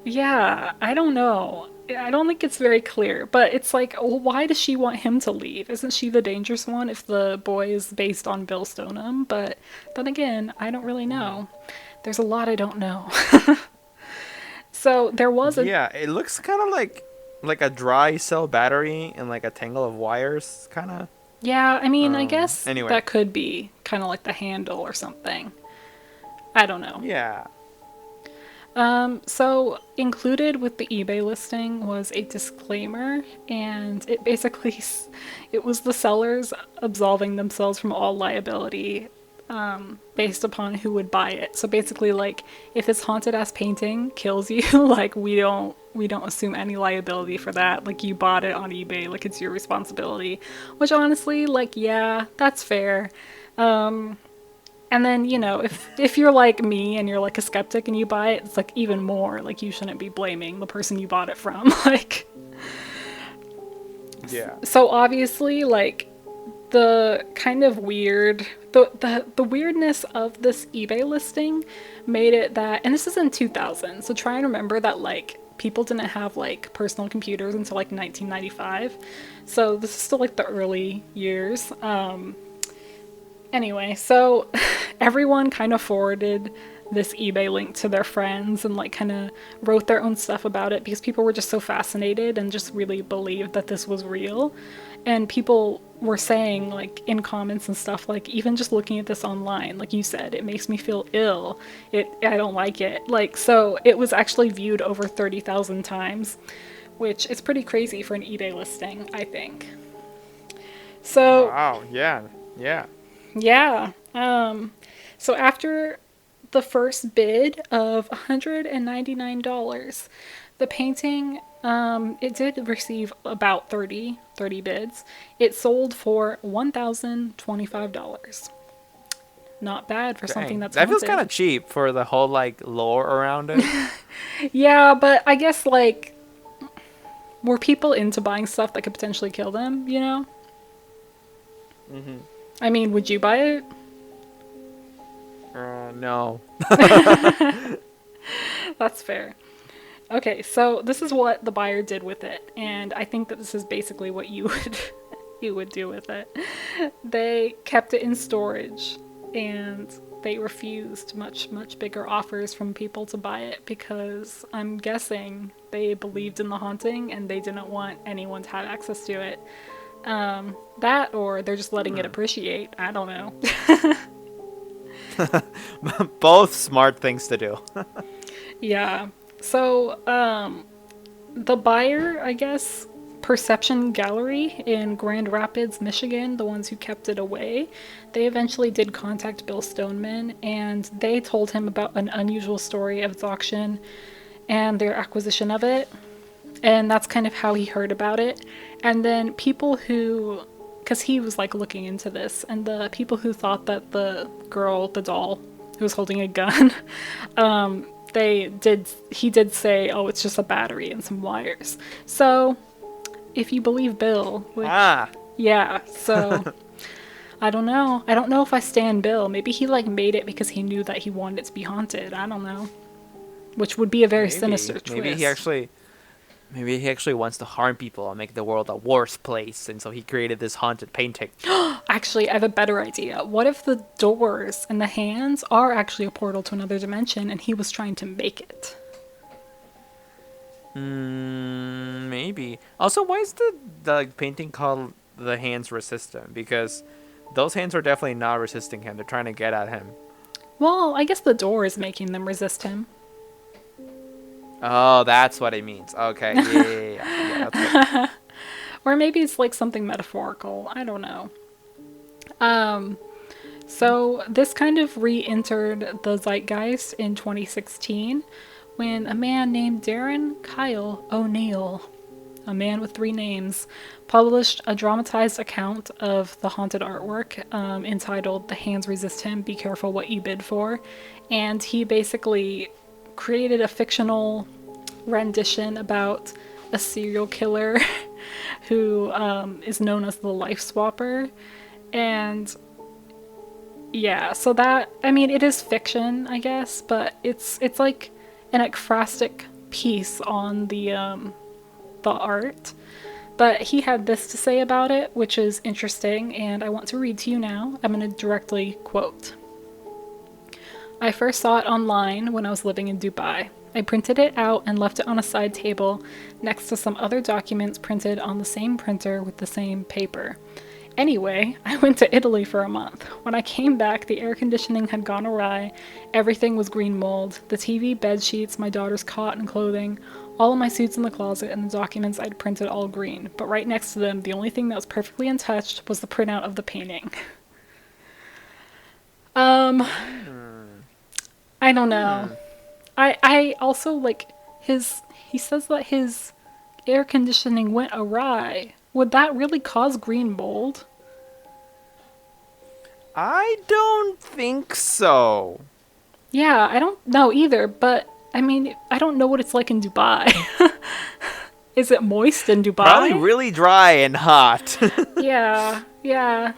Yeah, I don't know. I don't think it's very clear, but it's like, well, why does she want him to leave? Isn't she the dangerous one if the boy is based on Bill Stoneham? But then again, I don't really know. There's a lot I don't know. So there was a Yeah, it looks kind of like a dry cell battery and like a tangle of wires, kind of. yeah, I mean, I guess Anyway. that could be kind of like the handle or something. I don't know. Yeah. So included with the eBay listing was a disclaimer, and it basically it was the sellers absolving themselves from all liability based upon who would buy it. So basically, like if this haunted ass painting kills you, like we don't assume any liability for that. Like you bought it on eBay, like it's your responsibility. Which honestly, like yeah, that's fair. And then, you know, if you're like me and you're like a skeptic and you buy it, it's like even more, like you shouldn't be blaming the person you bought it from. Like, Yeah. so obviously, like, the kind of weird the weirdness of this eBay listing made it that, and this is in 2000, so try and remember that like people didn't have like personal computers until like 1995, so this is still like the early years. Anyway, so everyone kind of forwarded this eBay link to their friends and like kind of wrote their own stuff about it because people were just so fascinated and just really believed that this was real. And people were saying like in comments and stuff, like even just looking at this online, like you said, it makes me feel ill. I don't like it. Like, so it was actually viewed over 30,000 times, which is pretty crazy for an eBay listing, I think. So Wow. Yeah. Yeah. yeah. So after the first bid of $199, the painting, it did receive about 30 bids. It sold for $1,025. Not bad for something Dang. that's That feels haunted. kind of cheap for the whole like lore around it. Yeah, but I guess like were people into buying stuff that could potentially kill them, you know? Mm-hmm. I mean, would you buy it? No. That's fair. Okay, so this is what the buyer did with it, and I think that this is basically what you would you would do with it. They kept it in storage, and they refused much bigger offers from people to buy it because I'm guessing they believed in the haunting and they didn't want anyone to have access to it. That or they're just letting it appreciate. I don't know. Both smart things to do. Yeah. So, the buyer, I guess, Perception Gallery in Grand Rapids, Michigan, the ones who kept it away, they eventually did contact Bill Stoneman and they told him about an unusual story of its auction and their acquisition of it. And that's kind of how he heard about it. And then people who, because he was like looking into this, and the people who thought that the girl, the doll, who was holding a gun, he did say, oh, it's just a battery and some wires. So, if you believe Bill, which, yeah, so, I don't know. I don't know if I stand Bill. Maybe he, like, made it because he knew that he wanted it to be haunted. I don't know. Which would be a very sinister twist. Maybe he actually wants to harm people and make the world a worse place, and so he created this haunted painting. Actually, I have a better idea. What if the doors and the hands are actually a portal to another dimension and he was trying to make it? Maybe. Also, why is the painting called The Hands Resist Him? Because those hands are definitely not resisting him. They're trying to get at him. Well, I guess the door is making them resist him. Oh, that's what it means. Okay, yeah, that's good. Or maybe it's like something metaphorical. I don't know. So this kind of re-entered the zeitgeist in 2016 when a man named Darren Kyle O'Neill, a man with 3 names, published a dramatized account of the haunted artwork entitled The Hands Resist Him, Be Careful What You Bid For. And he basically created a fictional rendition about a serial killer who is known as the Life Swapper. And yeah, so that, I mean, it is fiction, I guess, but it's like an ekphrastic piece on the art. But he had this to say about it, which is interesting, and I want to read to you now. I'm going to directly quote. I first saw it online when I was living in Dubai. I printed it out and left it on a side table next to some other documents printed on the same printer with the same paper. Anyway, I went to Italy for a month. When I came back, the air conditioning had gone awry, everything was green mold, the TV, bed sheets, my daughter's cot and clothing, all of my suits in the closet, and the documents I'd printed all green. But right next to them, the only thing that was perfectly untouched was the printout of the painting. I don't know. I also, like, he says that his air conditioning went awry. Would that really cause green mold? I don't think so. Yeah, I don't know either, but I mean, I don't know what it's like in Dubai. Is it moist in Dubai? Probably really dry and hot. Yeah, yeah.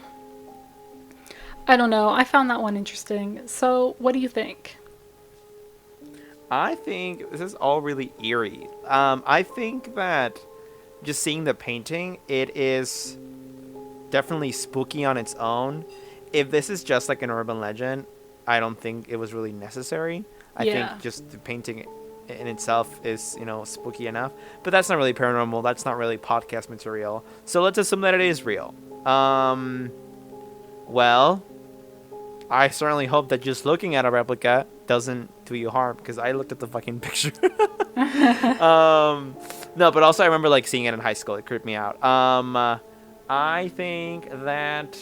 I don't know. I found that one interesting. So, what do you think? I think this is all really eerie. I think that just seeing the painting, it is definitely spooky on its own. If this is just like an urban legend, I don't think it was really necessary. I Yeah. think just the painting in itself is, spooky enough. But that's not really paranormal. That's not really podcast material. So let's assume that it is real. Well, I certainly hope that just looking at a replica doesn't do you harm, because I looked at the fucking picture. No, but also I remember like seeing it in high school. It creeped me out. I think that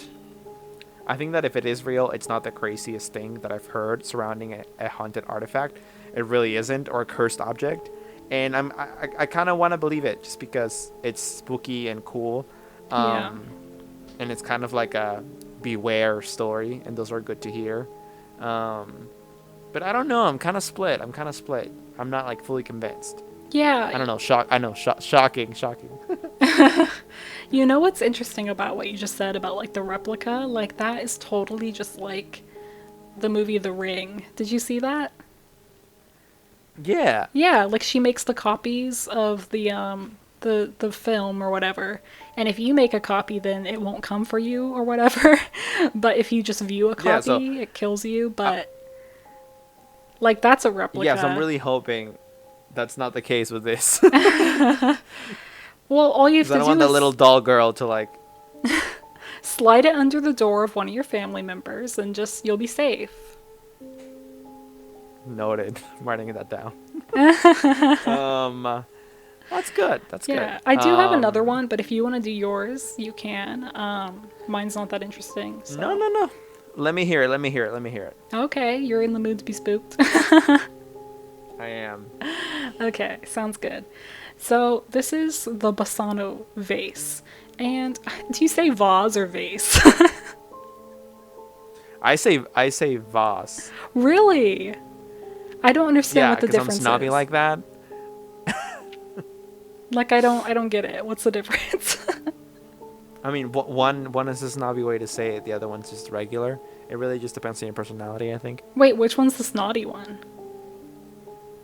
if it is real, it's not the craziest thing that I've heard surrounding a haunted artifact. It really isn't, or a cursed object. And I kind of want to believe it just because it's spooky and cool. Yeah. And it's kind of like a beware story, and those are good to hear. But I don't know. I'm kind of split. I'm not like fully convinced. Yeah. I don't know. Shocking. You know what's interesting about what you just said about like the replica? Like that is totally just like the movie The Ring. Did you see that? Yeah. Yeah, like she makes the copies of the film or whatever. And if you make a copy, then it won't come for you or whatever. But if you just view a copy, Yeah, so, it kills you. But like that's a replica. Yeah, so I'm really hoping that's not the case with this. Well, all you have to I don't do want the is little doll girl to like. slide it under the door of one of your family members, and just you'll be safe. Noted. I'm writing that down. That's good. Yeah, I do have another one, but if you want to do yours, you can. Mine's not that interesting. So. No. Let me hear it. Okay, you're in the mood to be spooked. I am. Okay, sounds good. So this is the Basano vase. And do you say vase or vase? I say vase. Really? I don't understand Yeah, what the because I'm difference snobby is. like that. Like I don't get it. What's the difference? I mean, one is a snobby way to say it. The other one's just regular. It really just depends on your personality, I think. Wait, which one's the snotty one?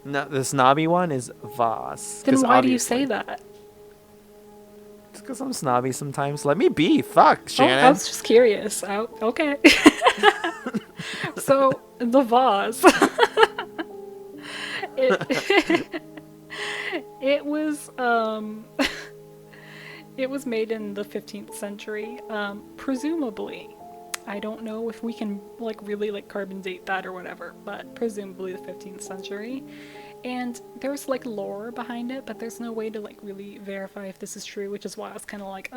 No, the snobby one is vase. Then why do you say that? It's because I'm snobby sometimes. Let me be. Fuck, Shannon. Oh, I was just curious. Oh, okay. So the vase. It was it was made in the 15th century, presumably. I don't know if we can like really like carbon date that or whatever, but presumably the 15th century. And there's like lore behind it, but there's no way to like really verify if this is true, which is why I was kind of like,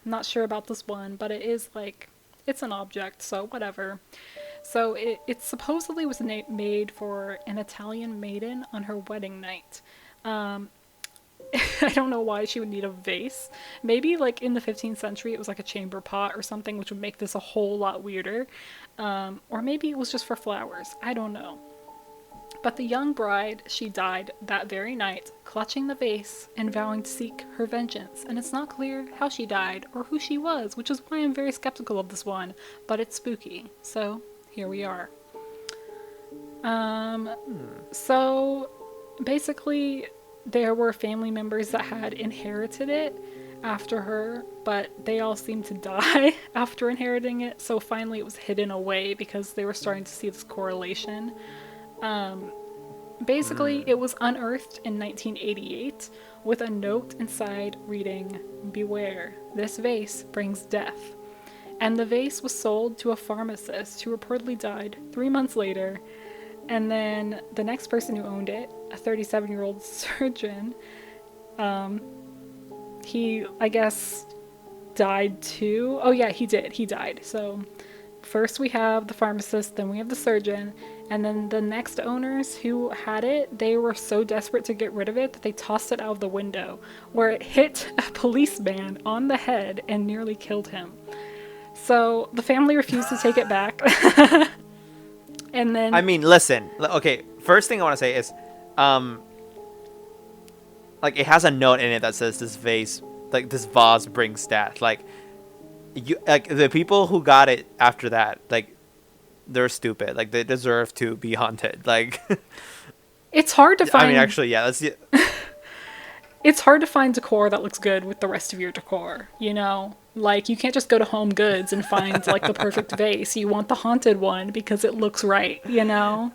not sure about this one, but it is like, it's an object, so whatever. So it supposedly was made for an Italian maiden on her wedding night. I don't know why she would need a vase. Maybe like in the 15th century it was like a chamber pot or something, which would make this a whole lot weirder. Or maybe it was just for flowers. I don't know. But the young bride, she died that very night, clutching the vase and vowing to seek her vengeance. And it's not clear how she died or who she was, which is why I'm very skeptical of this one. But it's spooky. So here we are. So basically there were family members that had inherited it after her, but they all seemed to die after inheriting it. So finally it was hidden away because they were starting to see this correlation. Basically, it was unearthed in 1988 with a note inside reading, "Beware, this vase brings death." And the vase was sold to a pharmacist who reportedly died 3 months later. And then the next person who owned it, a 37-year-old surgeon, he, I guess, died too. Oh yeah, he did. He died. So first we have the pharmacist, then we have the surgeon, and then the next owners who had it, they were so desperate to get rid of it that they tossed it out of the window, where it hit a policeman on the head and nearly killed him. So the family refused to take it back. And then... I mean, listen. Okay, first thing I want to say is, like, like, it has a note in it that says this vase, like, this vase brings death. Like, you, like, the people who got it after that, like, they're stupid. Like, they deserve to be haunted. Like, It's hard to find. I mean, actually, yeah, that's It's hard to find decor that looks good with the rest of your decor, you know? Like, you can't just go to Home Goods and find, like, the perfect vase. You want the haunted one because it looks right, you know?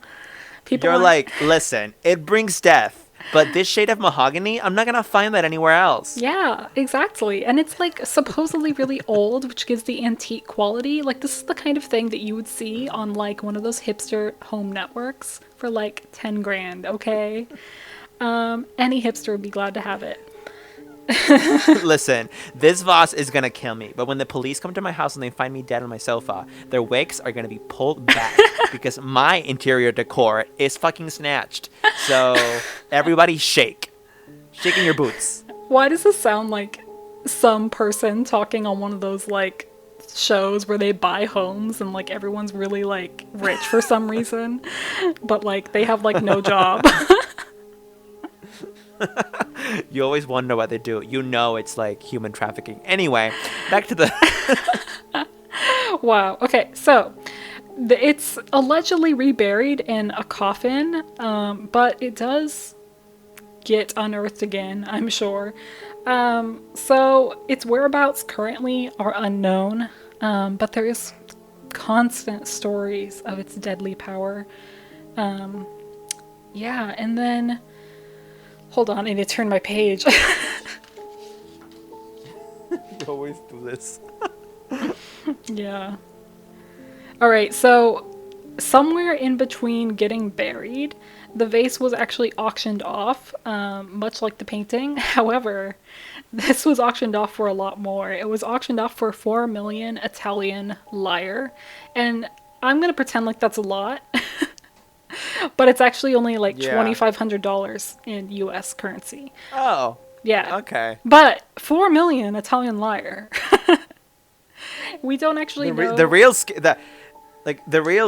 You're like, listen, it brings death, but this shade of mahogany, I'm not gonna find that anywhere else. Yeah, exactly. And it's, like, supposedly really old, which gives the antique quality. Like, this is the kind of thing that you would see on, like, one of those hipster home networks for, like, 10 grand, okay? Any hipster would be glad to have it. Listen, this vase is gonna kill me, but when the police come to my house and they find me dead on my sofa, their wigs are gonna be pulled back because my interior decor is fucking snatched. So, everybody shake. Shake in your boots. Why does this sound like some person talking on one of those, like, shows where they buy homes and, like, everyone's really, like, rich for some reason, but, like, they have, like, no job? You always wonder what they do. You know it's like human trafficking. Anyway, back to the... Wow. Okay, so it's allegedly reburied in a coffin, but it does get unearthed again, I'm sure. So its whereabouts currently are unknown, but there is constant stories of its deadly power. Yeah, and then... Hold on, I need to turn my page. You always do this. Yeah. Alright, so somewhere in between getting buried, the vase was actually auctioned off, much like the painting. However, this was auctioned off for a lot more. It was auctioned off for 4 million Italian lire. And I'm going to pretend like that's a lot. But it's actually only like $2,500 in US currency. Oh. Yeah. Okay. But 4 million Italian lire. We don't actually know. The real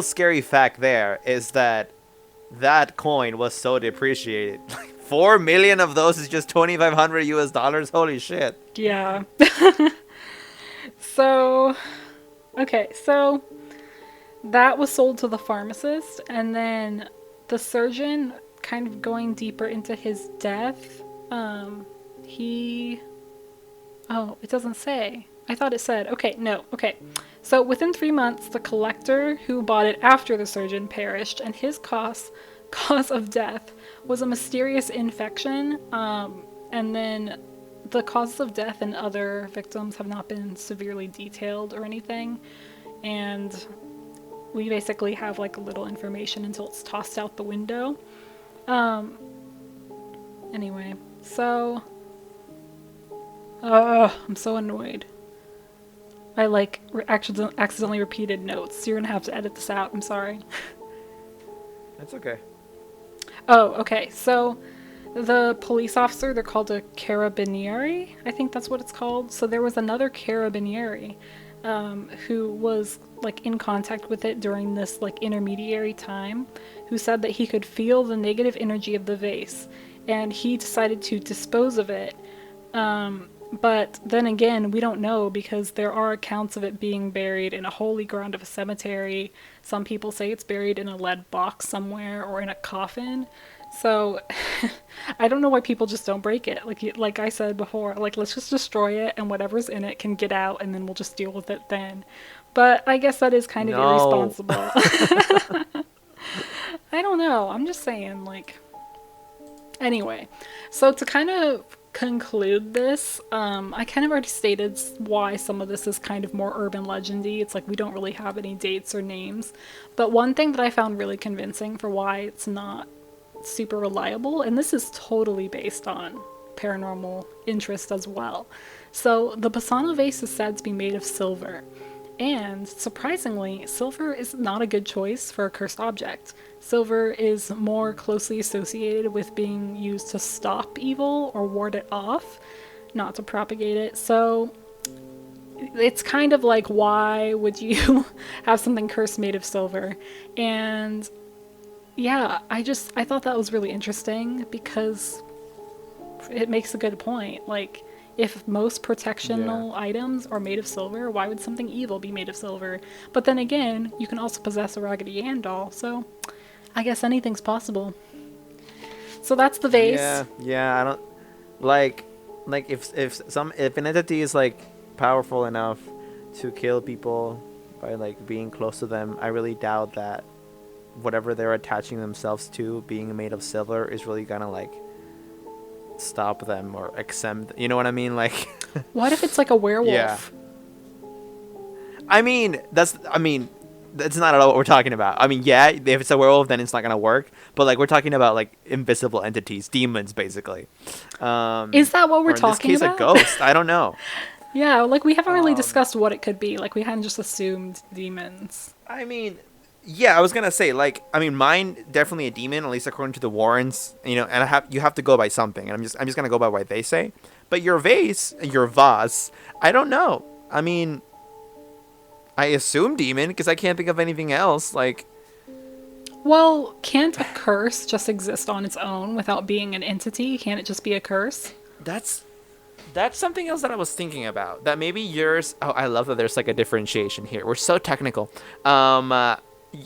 scary fact there is that coin was so depreciated. Like 4 million of those is just 2,500 US dollars. Holy shit. Yeah. So, okay, so that was sold to the pharmacist, and then the surgeon, kind of going deeper into his death, oh, it doesn't say. I thought it said. Okay, no, okay. So within 3 months, the collector who bought it after the surgeon perished, and his cause of death was a mysterious infection, and then the causes of death and other victims have not been severely detailed or anything, and we basically have like little information until it's tossed out the window. Anyway, so I'm so annoyed. I like accidentally repeated notes. You're gonna have to edit this out. I'm sorry. That's okay. Oh, okay. So the police officer, they're called a carabinieri. I think that's what it's called. So there was another carabinieri who was like in contact with it during this like intermediary time, who said that he could feel the negative energy of the vase, and he decided to dispose of it. But then again, we don't know, because there are accounts of it being buried in a holy ground of a cemetery. Some people say it's buried in a lead box somewhere or in a coffin. So I don't know why people just don't break it. Like I said before, like, let's just destroy it and whatever's in it can get out, and then we'll just deal with it then. But I guess that is kind of irresponsible. I don't know. I'm just saying, like... Anyway, so to kind of conclude this, I kind of already stated why some of this is kind of more urban legendy. It's like we don't really have any dates or names. But one thing that I found really convincing for why it's not super reliable, and this is totally based on paranormal interest as well. So the Basano vase is said to be made of silver. And surprisingly, silver is not a good choice for a cursed object. Silver is more closely associated with being used to stop evil or ward it off, not to propagate it. So it's kind of like, why would you have something cursed made of silver? And yeah, I thought that was really interesting, because it makes a good point. Like, if most Yeah. protectional items are made of silver, why would something evil be made of silver? But then again, you can also possess a Raggedy Ann doll, so I guess anything's possible. So that's the vase. Yeah, yeah. I don't like if an entity is like powerful enough to kill people by like being close to them, I really doubt that whatever they're attaching themselves to being made of silver is really gonna like stop them or exempt. You know what I mean? Like, What if it's like a yeah. werewolf? That's not at all what we're talking about. I mean, yeah, if it's a werewolf, then it's not gonna work. But like, we're talking about like invisible entities, demons, basically. Is that what we're Or in this talking case, a about? ghost. I don't know. Yeah, like we haven't really Um, discussed what it could be. Like we hadn't just assumed demons. I mean, yeah, I was gonna say like, I mean, mine definitely a demon, at least according to the Warrens. You know, and you have to go by something, and I'm just gonna go by what they say. But your vase, I don't know. I mean, I assume demon because I can't think of anything else. Like, Well, can't a curse just exist on its own without being an entity? Can't it just be a curse? that's that's something else that I was thinking about. That maybe yours. Oh, I love that there's like a differentiation here. We're so technical.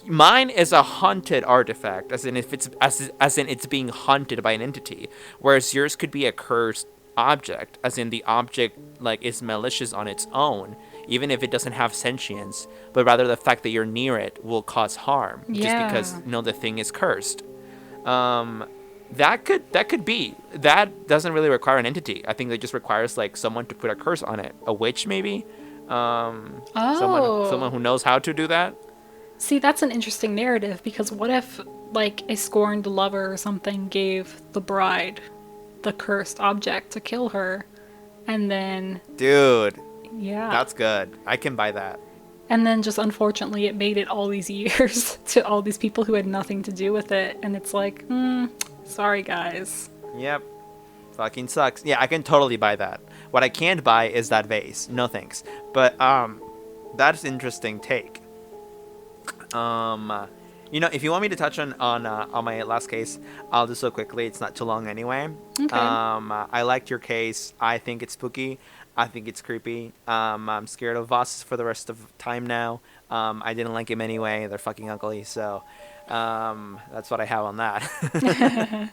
Mine is a haunted artifact, as in if it's as in it's being haunted by an entity, whereas yours could be a cursed object, as in the object like is malicious on its own, even if it doesn't have sentience, but rather the fact that you're near it will cause harm just because Yeah. the thing is cursed. Um, that could be. That doesn't really require an entity. I think it just requires like someone to put a curse on it. A witch maybe. Someone Oh. who knows how to do that. See, that's an interesting narrative because what if, like, a scorned lover or something gave the bride the cursed object to kill her, and then, Dude, yeah. that's good. I can buy that. And then just unfortunately it made it all these years to all these people who had nothing to do with it, and it's like, sorry guys. Yep. Fucking sucks. Yeah, I can totally buy that. What I can't buy is that vase. No thanks. But that's interesting take. If you want me to touch on my last case, I'll do so quickly. It's not too long anyway. Okay. I liked your case. I think it's spooky. I think it's creepy. I'm scared of vases for the rest of time now. I didn't like him anyway. They're fucking ugly. So, that's what I have on that.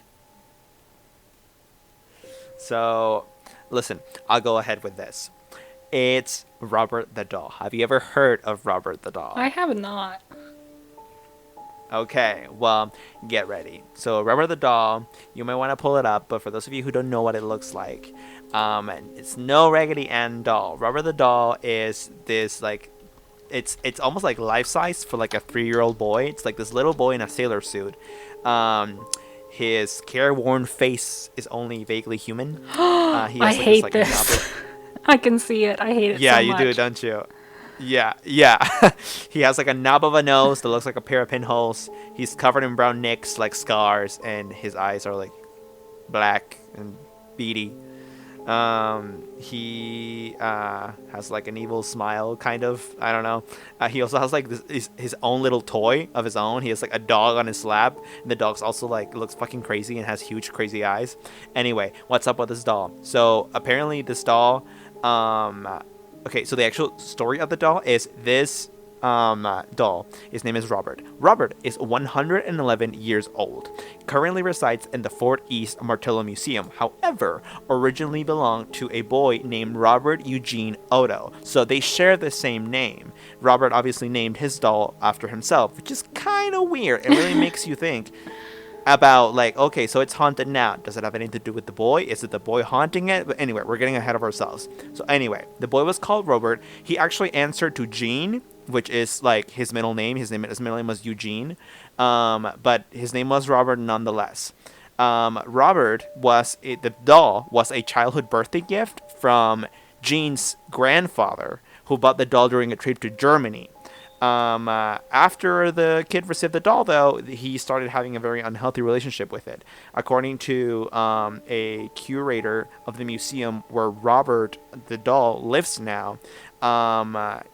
So, listen, I'll go ahead with this. It's Robert the Doll. Have you ever heard of Robert the Doll? I have not. Okay, well, get ready. So, Robert the Doll, you might want to pull it up, but for those of you who don't know what it looks like, it's no Raggedy Ann doll. Robert the Doll is this, like, it's almost like life size for like a 3-year-old boy. It's like this little boy in a sailor suit. His careworn face is only vaguely human. He I has like this hate like this. I can see it. I hate it yeah, so you do, much. don't you? Yeah, yeah. He has like a knob of a nose that looks like a pair of pinholes. He's covered in brown nicks, like scars, and his eyes are like black and beady. He has like an evil smile, kind of. I don't know. He also has like his own little toy of his own. He has like a dog on his lap, and the dog's also like looks fucking crazy and has huge crazy eyes. Anyway, what's up with this doll? So apparently this doll, okay, so the actual story of the doll is this doll. His name is Robert. Robert is 111 years old. Currently resides in the Fort East Martello Museum. However, originally belonged to a boy named Robert Eugene Otto. So they share the same name. Robert obviously named his doll after himself, which is kind of weird. It really makes you think about like, okay, so it's haunted now. Does it have anything to do with the boy? Is it the boy haunting it? But anyway, we're getting ahead of ourselves. So anyway, the boy was called Robert. He actually answered to Gene, which is like his middle name. His middle name was Eugene, but his name was Robert nonetheless. The doll was a childhood birthday gift from Gene's grandfather, who bought the doll during a trip to Germany. After the kid received the doll, though, he started having a very unhealthy relationship with it. According to a curator of the museum where Robert the doll lives now,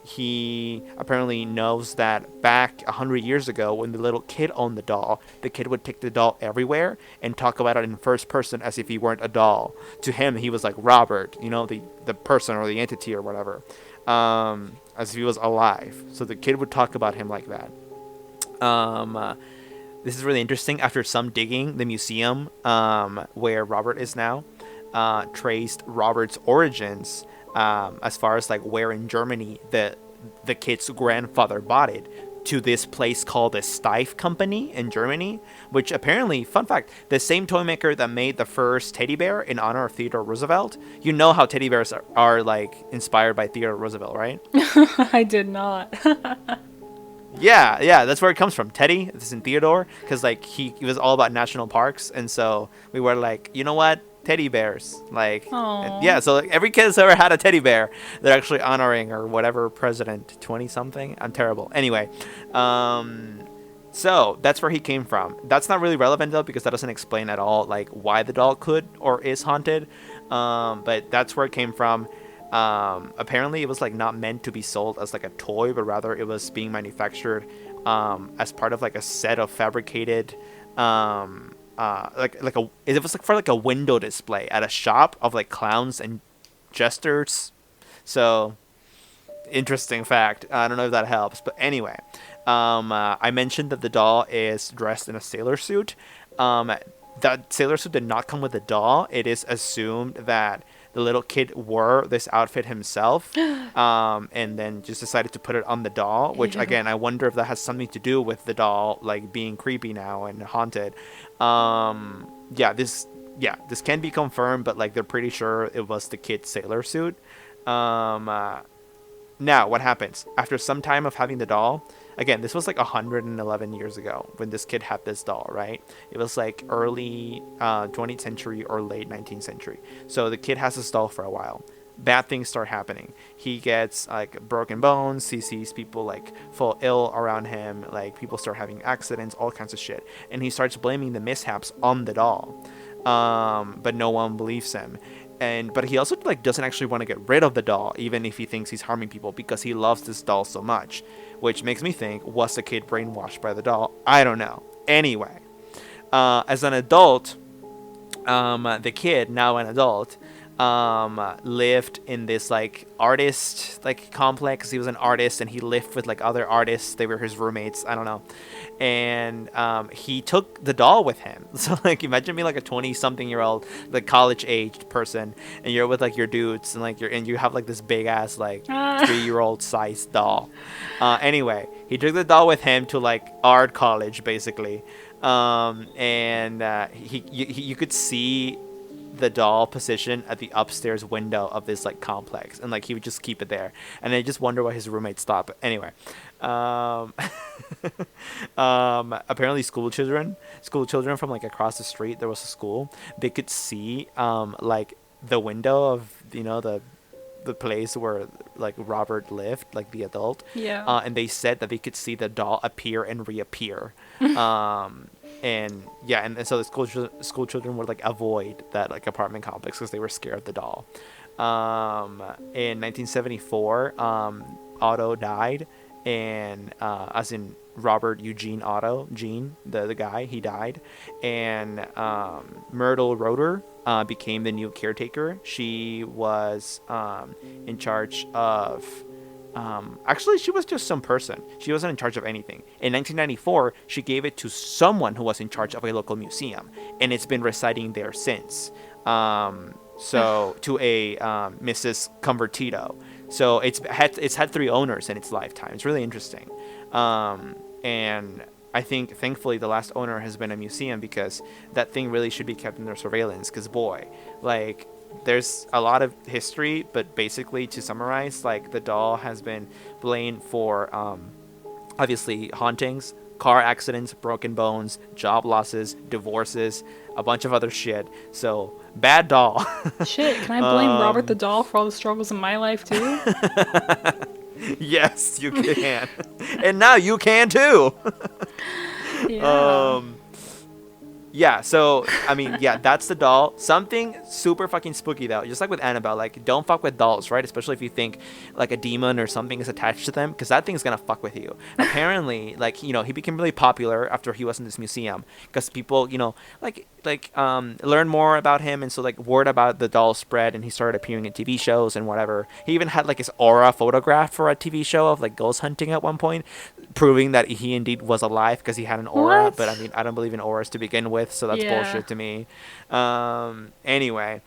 He apparently knows that back 100 years ago, when the little kid owned the doll, the kid would take the doll everywhere and talk about it in first person as if he weren't a doll. To him, he was like Robert, the person or the entity or whatever, as if he was alive. So the kid would talk about him like that. This is really interesting. After some digging, the museum where Robert is now traced Robert's origins, as far as like where in Germany the kid's grandfather bought it, to this place called the Steiff Company in Germany, which apparently, fun fact, the same toy maker that made the first teddy bear in honor of Theodore Roosevelt. You know how teddy bears are like inspired by Theodore Roosevelt, right? I did not. Yeah, that's where it comes from. Teddy, this is in Theodore, because like he was all about national parks, and so we were like, you know what, teddy bears, like, yeah. So like, every kid that's ever had a teddy bear, they're actually honoring or whatever president, 20 something. I'm terrible. Anyway, so that's where he came from. That's not really relevant though, because that doesn't explain at all like why the doll could or is haunted. But that's where it came from. Apparently it was like not meant to be sold as like a toy, but rather it was being manufactured as part of like a set of fabricated it was like for like a window display at a shop of like clowns and jesters. So interesting fact. I don't know if that helps, but anyway, I mentioned that the doll is dressed in a sailor suit. That sailor suit did not come with the doll. It is assumed that the little kid wore this outfit himself, and then just decided to put it on the doll, which again, I wonder if that has something to do with the doll like being creepy now and haunted. This can be confirmed, but like they're pretty sure it was the kid's sailor suit. Now, what happens? After some time of having the doll, again, this was like 111 years ago when this kid had this doll, right? It was like early 20th century or late 19th century. So the kid has this doll for a while. Bad things start happening. He gets like broken bones. He sees people like fall ill around him. Like people start having accidents, all kinds of shit. And he starts blaming the mishaps on the doll. But no one believes him. But he also like doesn't actually want to get rid of the doll, even if he thinks he's harming people, because he loves this doll so much. Which makes me think, was the kid brainwashed by the doll? I don't know. Anyway, as an adult, the kid, now an adult, lived in this like artist like complex. He was an artist and he lived with like other artists. They were his roommates. I don't know. And he took the doll with him. So like imagine being like a 20-something-year-old, like college-aged person, and you're with like your dudes and like you have like this big ass like 3-year-old sized doll. Anyway, he took the doll with him to like art college basically. You could see the doll position at the upstairs window of this like complex, and like he would just keep it there, and I just wonder why his roommates thought. But anyway, apparently school children from like across the street, there was a school, they could see like the window of the place where like Robert lived, like the adult, and they said that they could see the doll appear and reappear. And so the school children would like avoid that like apartment complex because they were scared of the doll. In 1974, Otto died, and as in Robert Eugene Otto, Gene, the guy, he died, and Myrtle Roeder became the new caretaker. She was in charge of. Actually, she was just some person. She wasn't in charge of anything. In 1994, she gave it to someone who was in charge of a local museum, and it's been residing there since. So to a Mrs. Convertito. So it's had 3 owners in its lifetime. It's really interesting. And I think, thankfully, the last owner has been a museum, because that thing really should be kept under surveillance. Because boy, like, there's a lot of history, but basically, to summarize, like, the doll has been blamed for obviously hauntings, car accidents, broken bones, job losses, divorces, a bunch of other shit. So bad doll. Shit, can I blame Robert the doll for all the struggles in my life too? Yes, you can. And now you can too. Yeah. Yeah, so I mean, yeah, that's the doll. Something super fucking spooky though, just like with Annabelle. Like, don't fuck with dolls, right? Especially if you think like a demon or something is attached to them, because that thing's gonna fuck with you. Apparently, like he became really popular after he was in this museum, because people learn more about him, and so like word about the doll spread, and he started appearing in TV shows and whatever. He even had like his aura photographed for a TV show of like ghost hunting at one point, proving that he indeed was alive because he had an aura. But I What? mean, I don't believe in auras to begin with, so that's Yeah. bullshit to me. Anyway,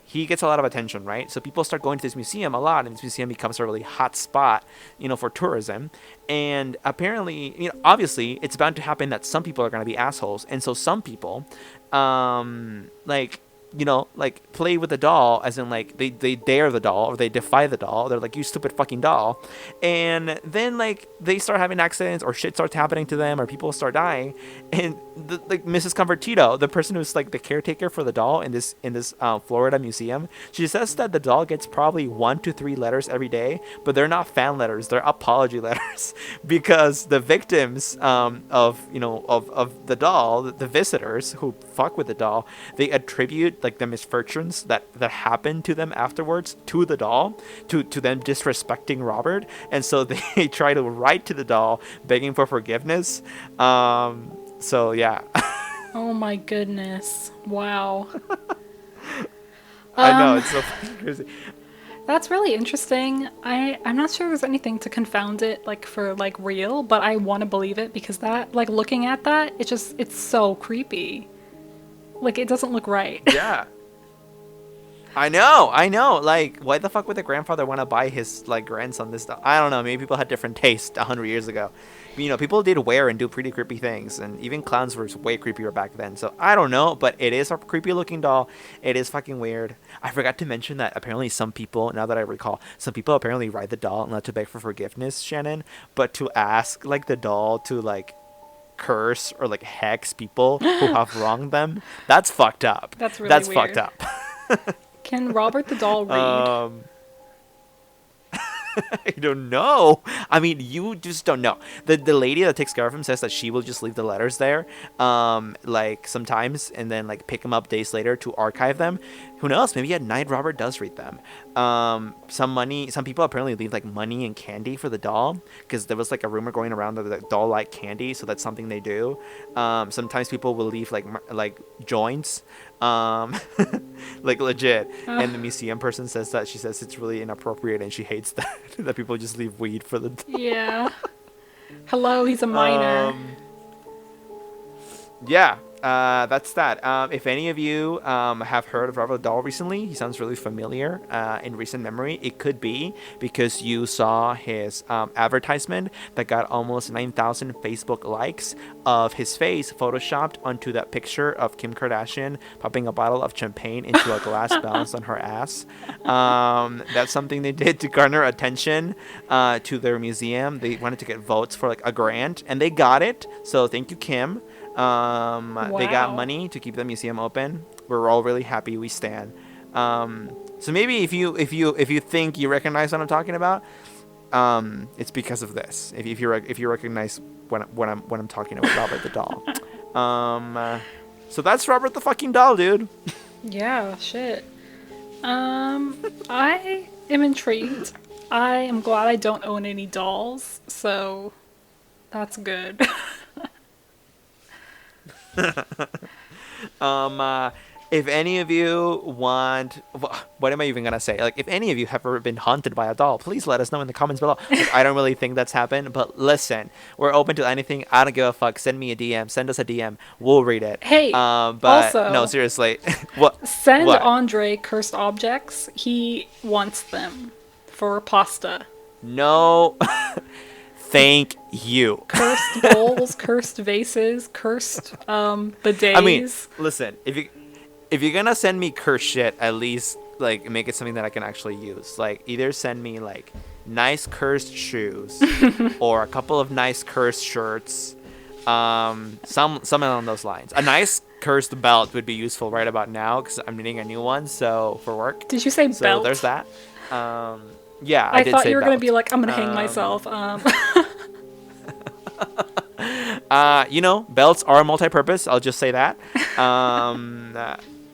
he gets a lot of attention, right? So people start going to this museum a lot, and this museum becomes a really hot spot, for tourism. And apparently, obviously, it's bound to happen that some people are going to be assholes, and so some people, like like play with the doll, as in like they dare the doll or they defy the doll. They're like, you stupid fucking doll. And then like they start having accidents or shit starts happening to them or people start dying. And like Mrs. Convertito, the person who's like the caretaker for the doll in this Florida museum, she says that the doll gets probably 1 to 3 letters every day, but they're not fan letters, they're apology letters. Because the victims of the doll, the visitors who fuck with the doll, they attribute like the misfortunes that happened to them afterwards to the doll, to them disrespecting Robert. And so they try to write to the doll begging for forgiveness. So yeah. Oh my goodness. Wow. I know, Um, it's so fucking crazy. that's really interesting. I'm not sure there's anything to confound it like for like real, but I want to believe it because that like looking at that, it's so creepy. Like it doesn't look right. Yeah. I know. Like, why the fuck would the grandfather want to buy his like grandson this stuff? I don't know. Maybe people had different taste 100 years ago. People did wear and do pretty creepy things, and even clowns were way creepier back then. So I don't know, but it is a creepy looking doll. It is fucking weird. I forgot to mention that apparently some people, now that I recall, some people apparently ride the doll not to beg for forgiveness, Shannon, but to ask like the doll to like curse or like hex people who have wronged them. That's fucked up. That's really That's fucked weird. up. Can Robert the doll read? Um, I don't know. I mean, you just don't know. The lady that takes care of him says that she will just leave the letters there, like sometimes, and then like pick them up days later to archive them. Who knows? Maybe at night Robert does read them. Some people apparently leave like money and candy for the doll because there was like a rumor going around that the doll liked candy, so that's something they do. Sometimes people will leave like joints, like legit. And the museum person says that she says it's really inappropriate and she hates that that people just leave weed for the doll. Yeah. Hello, he's a minor. Yeah, that's that. If any of you have heard of Robert Dahl recently, he sounds really familiar in recent memory. It could be because you saw his advertisement that got almost 9,000 Facebook likes of his face photoshopped onto that picture of Kim Kardashian popping a bottle of champagne into a glass balanced on her ass. That's something they did to garner attention to their museum. They wanted to get votes for like a grant, and they got it. So thank you, Kim. They got Wow. money to keep the museum open. We're all really happy. We stand. So maybe if you think you recognize what I'm talking about, it's because of this. If you recognize when I'm talking about Robert the doll. So that's Robert the fucking doll, dude. Yeah, shit. I am intrigued. I am glad I don't own any dolls, so that's good. If any of you want, what am I even gonna say? Like, if any of you have ever been haunted by a doll, please let us know in the comments below. Like, I don't really think that's happened, but listen, we're open to anything. I don't give a fuck. Send me a DM. Send us a DM. We'll read it. Hey, But no, also, seriously, what? send What? Andre cursed objects. He wants them for pasta. No, thank you. Cursed bowls, cursed vases, cursed bidets. I mean, listen, if you're gonna send me curse shit, at least like make it something that I can actually use. Like either send me like nice cursed shoes or a couple of nice cursed shirts. Something along those lines. A nice cursed belt would be useful right about now because I'm needing a new one. So for work. Did you say So belt? there's that. Yeah, I I did thought say you were gonna belt. be like, I'm gonna hang myself. Belts are multi-purpose. I'll just say that.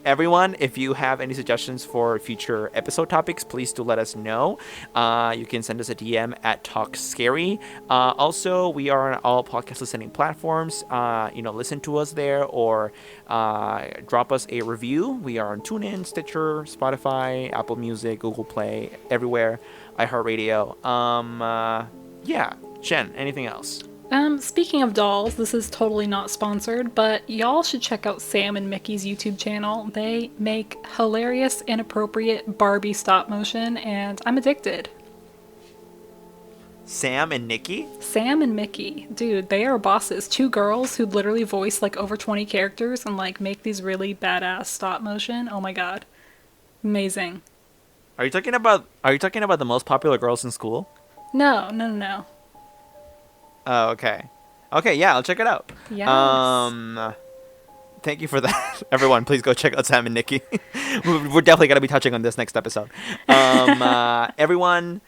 Everyone, if you have any suggestions for future episode topics, please do let us know. You can send us a DM at Talk Scary. Also, we are on all podcast listening platforms. Listen to us there or drop us a review. We are on TuneIn, Stitcher, Spotify, Apple Music, Google Play, everywhere. iHeartRadio. Yeah. Jen, anything else? Speaking of dolls, this is totally not sponsored, but y'all should check out Sam and Mickey's YouTube channel. They make hilarious, inappropriate Barbie stop motion, and I'm addicted. Sam and Nikki? Sam and Mickey. Dude, they are bosses. Two girls who literally voice like over 20 characters and like make these really badass stop motion. Oh my god. Amazing. Are you talking about the most popular girls in school? No. Oh, okay. Okay, yeah, I'll check it out. Yes. Thank you for that. Everyone, please go check out Sam and Nikki. We're definitely going to be touching on this next episode. Everyone,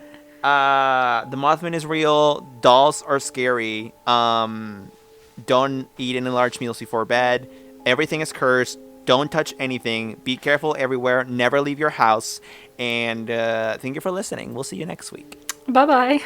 the Mothman is real. Dolls are scary. Don't eat any large meals before bed. Everything is cursed. Don't touch anything. Be careful everywhere. Never leave your house. And thank you for listening. We'll see you next week. Bye-bye.